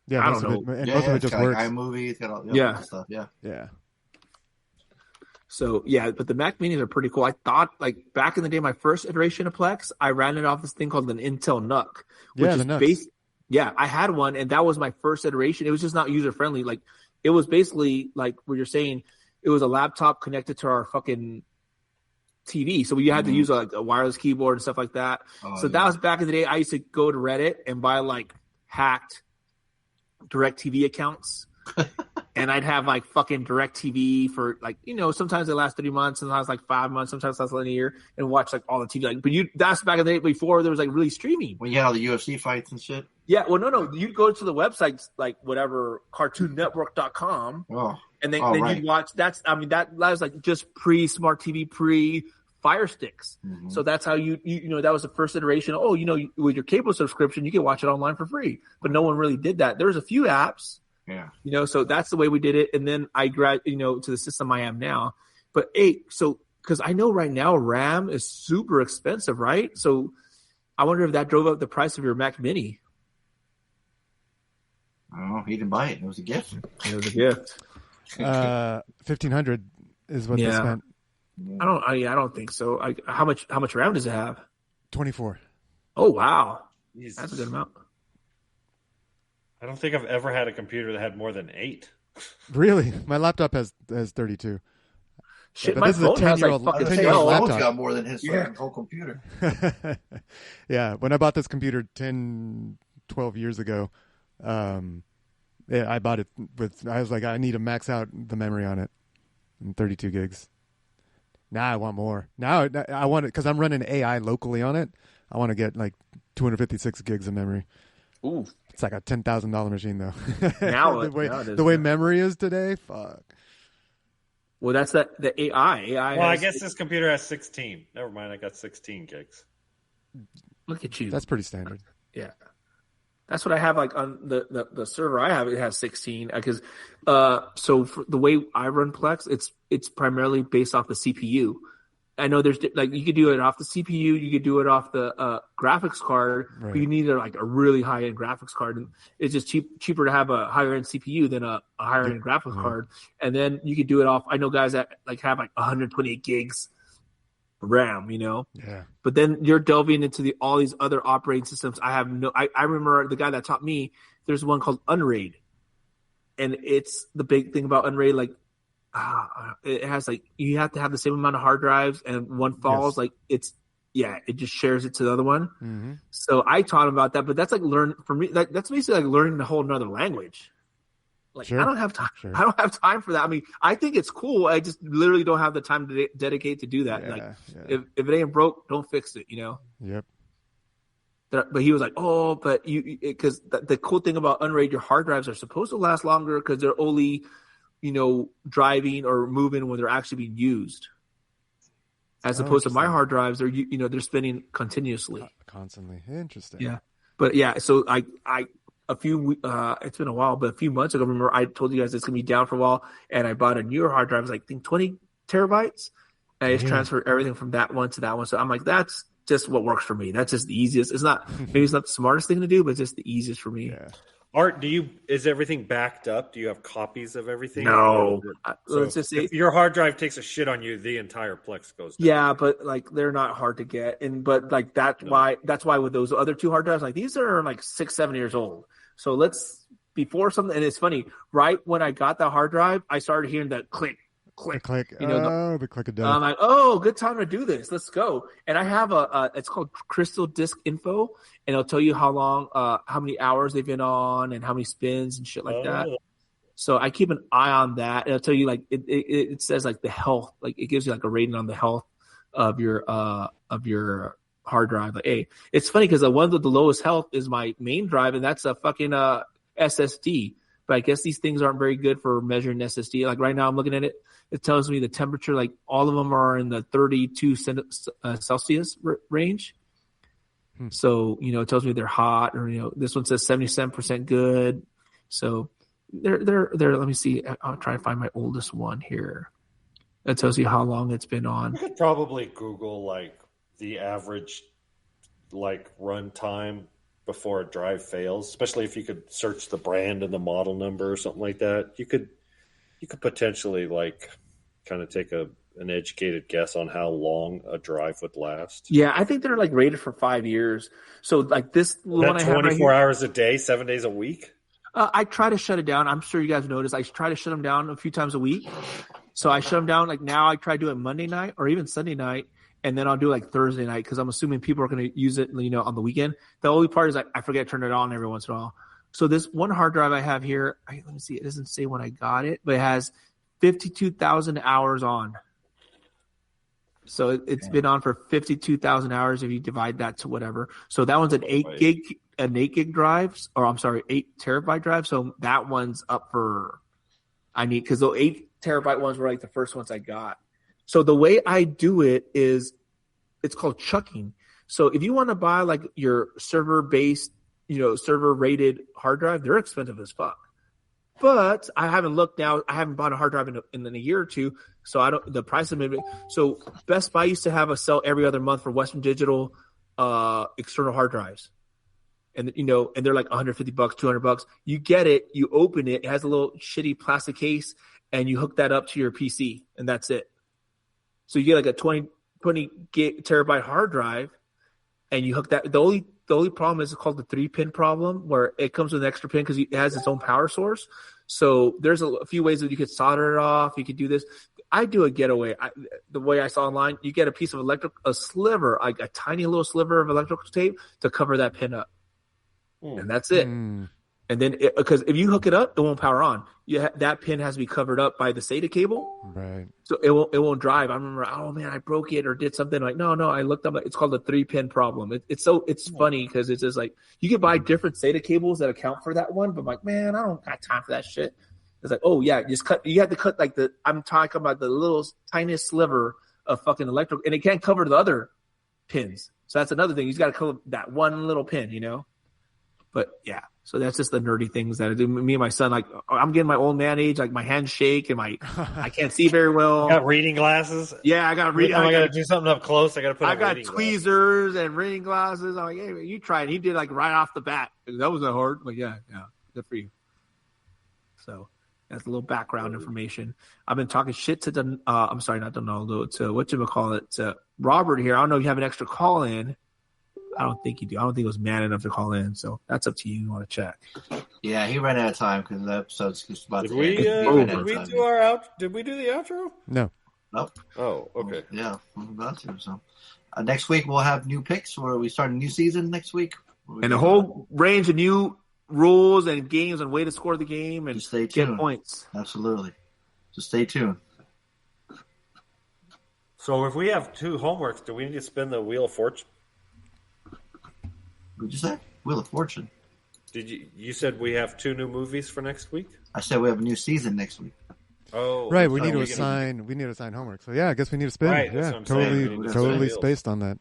Yeah, I don't know. Most of it just works. Like iMovie, it's got all the stuff. Yeah. So yeah, but the Mac Minis are pretty cool. I thought like back in the day, my first iteration of Plex, I ran it off this thing called an Intel NUC, which is based. Yeah, I had one, and that was my first iteration. It was just not user friendly. Like, it was basically like what you're saying. It was a laptop connected to our fucking TV, so we had to use like a wireless keyboard and stuff like that. That was back in the day. I used to go to Reddit and buy like hacked DirecTV accounts, and I'd have like fucking DirecTV for like sometimes it lasts 3 months, sometimes like 5 months, sometimes it lasts a year, and watch like all the TV. Like, but that's back in the day before there was like really streaming. When you had all the UFC fights and shit. Yeah, well, no. You'd go to the websites like whatever CartoonNetwork.com, and then you'd watch. That was like just pre-smart TV, pre-Fire Sticks. So that's how you that was the first iteration. With your cable subscription, you can watch it online for free. But no one really did that. There was a few apps. Yeah. So that's the way we did it. And then I to the system I am now. But because I know right now RAM is super expensive, right? So I wonder if that drove up the price of your Mac Mini. Oh, he didn't buy it. It was a gift. It was a gift. $1,500 is what they spent. I don't think so. How much RAM does it have? 24. Oh wow, Jesus. That's a good amount. I don't think I've ever had a computer that had more than 8. Really? My laptop has 32. Shit, my phone has like fucking 10-year-old laptop. Got more than his whole computer. Yeah, when I bought this computer 10, 12 years ago, I bought it I was like, I need to max out the memory on it, and 32 gigs. Now I want more. Now I want it because I'm running AI locally on it. I want to get like 256 gigs of memory. Ooh, it's like a $10,000 machine though. Now the way memory is today, fuck. Well, that's the AI. Well, I guess this computer has 16. Never mind, I got 16 gigs. Look at you. That's pretty standard. Yeah. That's what I have like on the server I have. It has 16 because so for the way I run Plex, it's primarily based off the CPU. I know there's like you could do it off the CPU, you could do it off the graphics card, right. But you need like a really high end graphics card, and it's just cheaper to have a higher end CPU than a higher end graphics card. And then you could do it off. I know guys that like have like 128 gigs RAM, Yeah. But then you're delving into all these other operating systems. I remember the guy that taught me. There's one called Unraid, and it's the big thing about Unraid. Like it has like you have to have the same amount of hard drives, and one falls, like it just shares it to the other one. Mm-hmm. So I taught him about that, but that's like for me. That's basically like learning a whole another language. Like Sure. I don't have time. Sure. I don't have time for that. I mean, I think it's cool. I just literally don't have the time to dedicate to do that. If it ain't broke, don't fix it. Yep. But he was like, "Oh, but because the cool thing about unrated, your hard drives are supposed to last longer because they're only, driving or moving when they're actually being used, as opposed to my hard drives. They're spinning continuously, constantly. Interesting. Yeah, but yeah. So it's been a while, but a few months ago, remember I told you guys it's gonna be down for a while, and I bought a newer hard drive, it was like I think 20 terabytes, and I just transferred everything from that one to that one. So I'm like, that's just what works for me. That's just the easiest. It's not maybe it's not the smartest thing to do, but it's just the easiest for me. Yeah. Art, is everything backed up? Do you have copies of everything? No. Let's just say if your hard drive takes a shit on you, the entire Plex goes down. Yeah, but like they're not hard to get, but like that's why with those other two hard drives, like these are like 6-7 years old. So before something, and it's funny, right when I got the hard drive, I started hearing that click. The click of death. I'm like, oh, good time to do this. Let's go. And I have it's called Crystal Disk Info, and it'll tell you how long, how many hours they've been on, and how many spins and shit like that. So I keep an eye on that. It'll tell you like it says like the health, like it gives you like a rating on the health of your hard drive. Like, hey, it's funny because the one with the lowest health is my main drive, and that's a fucking SSD. But I guess these things aren't very good for measuring SSD. Like right now, I'm looking at it. It tells me the temperature, like all of them are in the 32 Celsius range. So, it tells me they're hot, or, this one says 77% good. So they're, let me see. I'll try and find my oldest one here. That tells you how long it's been on. You could probably Google like the average like run time before a drive fails, especially if you could search the brand and the model number or something like that. You could potentially like kind of take an educated guess on how long a drive would last. Yeah, I think they're like rated for 5 years. So like this one I have 24 hours a day, 7 days a week. I try to shut it down. I'm sure you guys noticed. I try to shut them down a few times a week. So I shut them down. Like now I try to do it Monday night or even Sunday night. And then I'll do like Thursday night because I'm assuming people are going to use it, on the weekend. The only part is like I forget to turn it on every once in a while. So this one hard drive I have here, let me see. It doesn't say when I got it, but it has 52,000 hours on. So it's been on for 52,000 hours if you divide that to whatever. So that one's an 8 gig drive, or I'm sorry, 8 terabyte drive. So that one's up for because the 8 terabyte ones were like the first ones I got. So the way I do it is it's called chucking. So if you want to buy like your server-based, server-rated hard drive, they're expensive as fuck. But I haven't looked now. I haven't bought a hard drive in a year or two, so the price of it. So Best Buy used to have a sell every other month for Western Digital external hard drives, and and they're like $150, $200. You get it, you open it, it has a little shitty plastic case, and you hook that up to your PC, and that's it. So you get like a 20 terabyte hard drive, and you hook that. The only problem is it's called the 3-pin problem, where it comes with an extra pin because it has its own power source. So there's a few ways that you could solder it off. You could do this. I do a getaway. The way I saw online, you get a piece of a sliver, like a tiny little sliver of electrical tape to cover that pin up, and that's it. And then, because if you hook it up, it won't power on. That pin has to be covered up by the SATA cable, right? So it won't drive. I remember, oh man, I broke it or did something. Like, no, I looked up. It's called the 3-pin problem. It's funny because it's just like you can buy different SATA cables that account for that one, but I'm like, man, I don't got time for that shit. It's like, oh yeah, you have to cut like I'm talking about the little tiniest sliver of fucking electrical, and it can't cover the other pins. So that's another thing. You just got to cover that one little pin, But yeah, so that's just the nerdy things that I do. Me and my son, like, I'm getting my old man age, like my hands shake and I can't see very well. You got reading glasses? Yeah, I got reading. I got to do something up close. I got tweezers and reading glasses. I'm like, hey, you try it. He did like right off the bat. That wasn't hard. But yeah, good for you. So that's a little background information. I've been talking shit to I'm sorry, not Donaldo, to whatchamacallit, to Robert here. I don't know if you have an extra call in. I don't think you do. I don't think he was man enough to call in. So that's up to you. You want to check? Yeah, he ran out of time because the episode's just about Did to we? end. Did we do our out? Did we do the outro? No. Nope. Oh, okay. Yeah, I'm about to. So next week we'll have new picks. Where we start a new season next week, and a whole range of new rules and games and way to score the game and stay tuned. Get points. Absolutely. So stay tuned. So if we have 2 homeworks, do we need to spin the Wheel of Fortune? What'd you say? Wheel of Fortune. Did you said we have 2 new movies for next week? I said we have a new season next week. Oh, right. We need to assign. We need to assign homework. So yeah, I guess we need to spin. Right, yeah, totally spaced on that.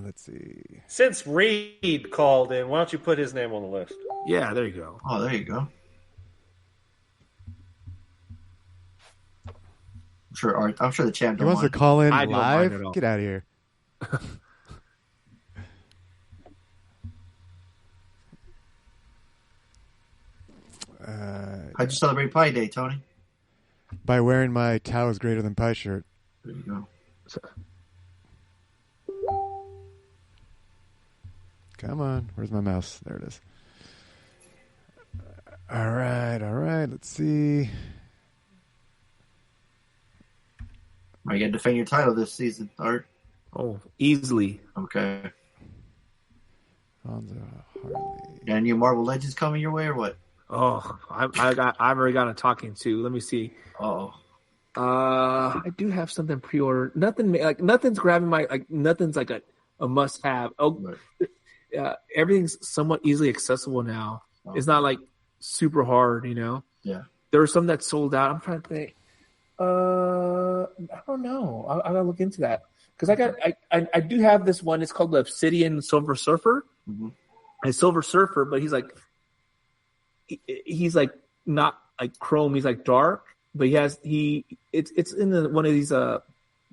Let's see. Since Reed called in, why don't you put his name on the list? Yeah, there you go. Oh, there you go. I'm sure the champ. He wants to call in live. Get out of here. How'd you celebrate Pi Day, Tony? By wearing my Tau is greater than Pi shirt. There you go. Come on. Where's my mouse? There it is. All right. Let's see. Are you going to defend your title this season, Art? Oh, easily. Okay. Fonso, Harley. Got any new Marvel Legends coming your way or what? Oh, I've already got a talking to. Let me see. Oh. I do have something pre-ordered. Nothing's grabbing my nothing's like a must-have. Oh, right. Everything's somewhat easily accessible now. Oh. It's not like super hard, you know. Yeah. There were some that sold out. I'm trying to think. I don't know. I gotta look into that because I do have this one. It's called the Obsidian Silver Surfer. Mm-hmm. And Silver Surfer, but he's like not like chrome. He's like dark, but it's in one of these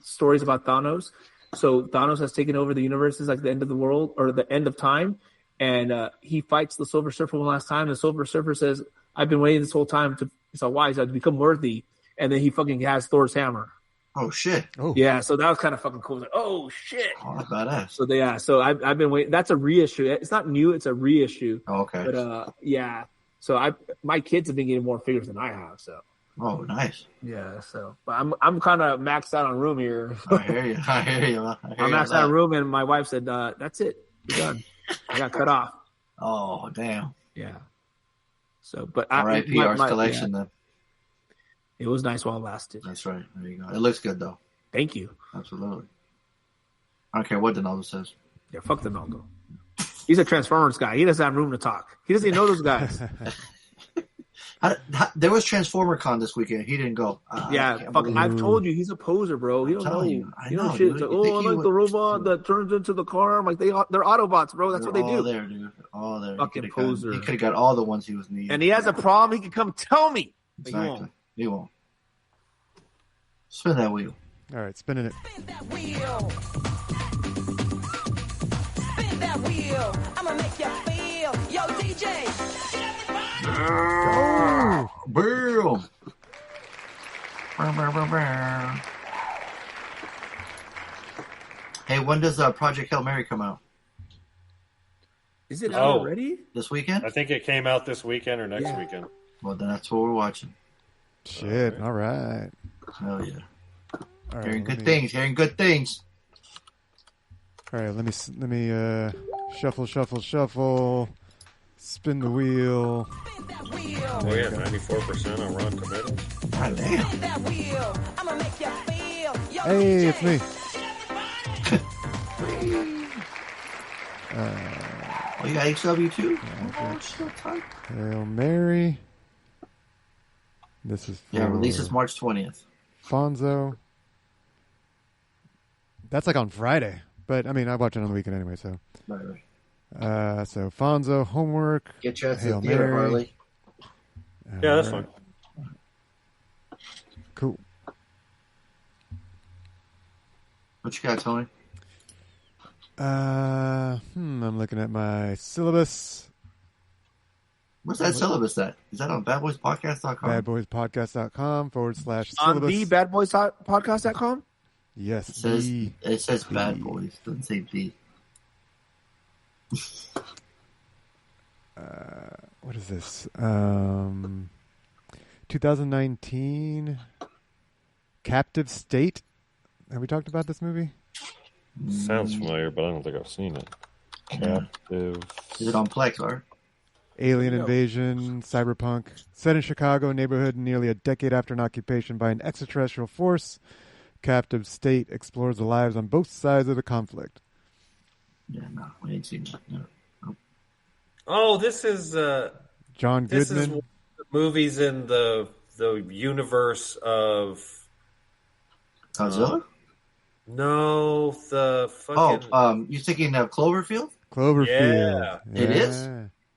stories about Thanos. So Thanos has taken over the universe. It's like the end of the world or the end of time, and he fights the Silver Surfer one last time. The Silver Surfer says, "I've been waiting this whole time to become worthy." And then he fucking has Thor's hammer. Oh shit! Oh yeah, so that was kind of fucking cool. Like, oh shit! Oh, that's badass. So so I've been waiting. That's a reissue. It's not new. It's a reissue. Oh, okay. But yeah. So my kids have been getting more figures than I have. So. Oh, nice. Yeah. So, but I'm kind of maxed out on room here. I hear you. I'm maxed out on room, and my wife said, "That's it. You're done." I got cut off. Oh damn. Yeah. So, but R.I.P. Arts collection then. It was nice while it lasted. That's right. There you go. It looks good, though. Thank you. Absolutely. I don't care what Donaldo says. Yeah, fuck Donaldo. He's a Transformers guy. He doesn't have room to talk. He doesn't even know those guys. There was Transformer Con this weekend. He didn't go. I've told you, he's a poser, bro. He don't know. I know. Shit. Like, I like the robot that turns into the car. I'm like, they're Autobots, bro. That's what they do. All there, dude. All there. Fucking poser. He could have got all the ones he was needing. And he has a problem. He can come tell me. Exactly. He won't. Spin that wheel. All right, spinning it. Spin that wheel. Spin that wheel. I'ma make you feel. Yo, DJ. Oh, boom. Hey, when does Project Hail Mary come out? Is it out already? This weekend? I think it came out this weekend or next weekend. Well, then that's what we're watching. Shit. All right. Hell yeah. All right, Hearing good things. All right, let me shuffle. Spin the wheel. Oh yeah, 94% on Rotten Tomatoes. God damn. Hey, it's me. You got HW too? Hail Mary. This is releases March 20th. Fonso. That's like on Friday, but I mean I watch it on the weekend anyway. So, right. So Fonso homework. Get you out to the theater, Harley. Yeah, that's fine. Cool. What you got, Tony? I'm looking at my syllabus. Where's that syllabus at? Is that on badboyspodcast.com? Badboyspodcast.com /syllabus. On the badboyspodcast.com? Yes. It says Bad Boys. It doesn't say B. What is this? 2019 Captive State. Have we talked about this movie? Sounds familiar, but I don't think I've seen it. Captive. Is it on Plex, or? Alien invasion, cyberpunk. Set in Chicago neighborhood nearly a decade after an occupation by an extraterrestrial force. Captive State explores the lives on both sides of the conflict. Yeah, no, we ain't seen that. No. Oh, this is John Goodman. This is movies in the universe of Godzilla. No, the fucking. You thinking of Cloverfield? Cloverfield. Yeah. It is.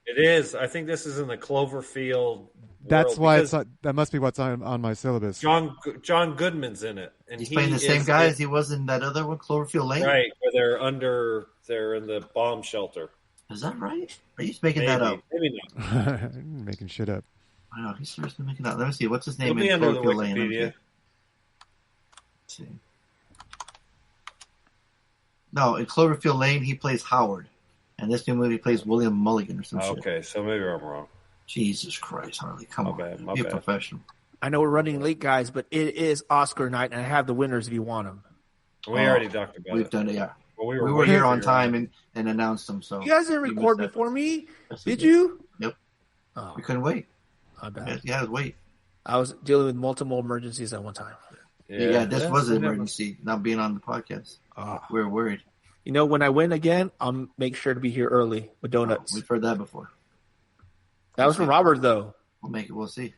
It is. I think this is in the Cloverfield. That's why that must be what's on my syllabus. John Goodman's in it, and he's playing the same guy as he was in that other one, Cloverfield Lane. Right, where they're in the bomb shelter. Is that right? Are you making that up? Maybe not. Making shit up. I know, he's seriously making that. Let me see. What's his name in Cloverfield Lane? Let's see. No, in Cloverfield Lane, he plays Howard. And this new movie plays William Mulligan or some shit. Okay, so maybe I'm wrong. Jesus Christ, Harley. Come on. My Be bad. a professional. I know we're running late, guys, but it is Oscar night, and I have the winners if you want them. We already talked about it. We've done it, yeah. Well, we were here on time and announced them. So you guys didn't record before me, yes, did you? Yep. Oh, we couldn't wait. My bad. Yeah, wait. I was dealing with multiple emergencies at one time. Yeah, this was an emergency, not being on the podcast. We were worried. You know, when I win again, I'll make sure to be here early with donuts. We've heard that before. That was from Robert, though. We'll make it. We'll see.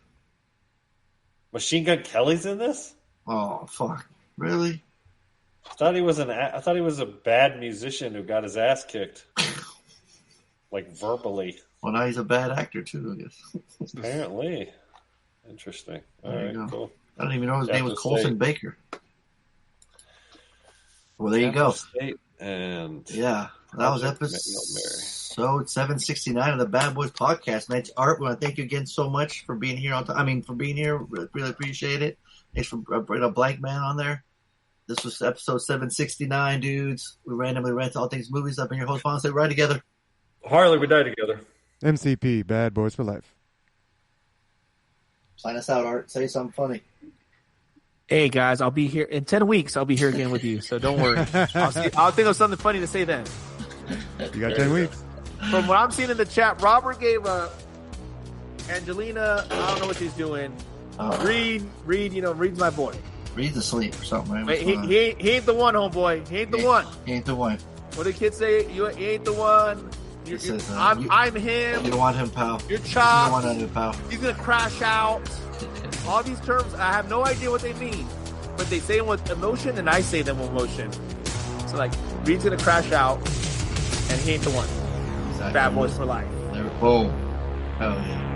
Machine Gun Kelly's in this? Oh, fuck. Really? I thought he was a bad musician who got his ass kicked. Like verbally. Well, now he's a bad actor, too, I guess. Apparently. Interesting. All right, cool. I don't even know his name was Colson Baker. Well, there you go. State and yeah, that was episode 769 of the Bad Boys Podcast. Thanks, Art. We want to thank you again so much for being here. For being here. Really appreciate it. Thanks for bringing a Blankman on there. This was episode 769, dudes. We randomly rant all things movies. I've been your host, Fonso. Ride together. Harley, we die together. MCP, Bad Boys for Life. Sign us out, Art. Say something funny. Hey, guys, I'll be here in 10 weeks. I'll be here again with you, so don't worry. I'll think of something funny to say then. You got 10 weeks. From what I'm seeing in the chat, Robert gave Angelina, I don't know what she's doing. Reed, Reed's my boy. Reed's asleep or something, right? Wait, he ain't the one, homeboy. He ain't the one. He ain't the one. What do kids say? He ain't the one. I'm him. You don't want him, pal. You're chopped. You don't want him, pal. He's going to crash out. All these terms, I have no idea what they mean. But they say them with emotion, and I say them with emotion. So, like, Reed's going to crash out, and he ain't the one. Exactly. Bad Boys for Life. Boom. Hell yeah.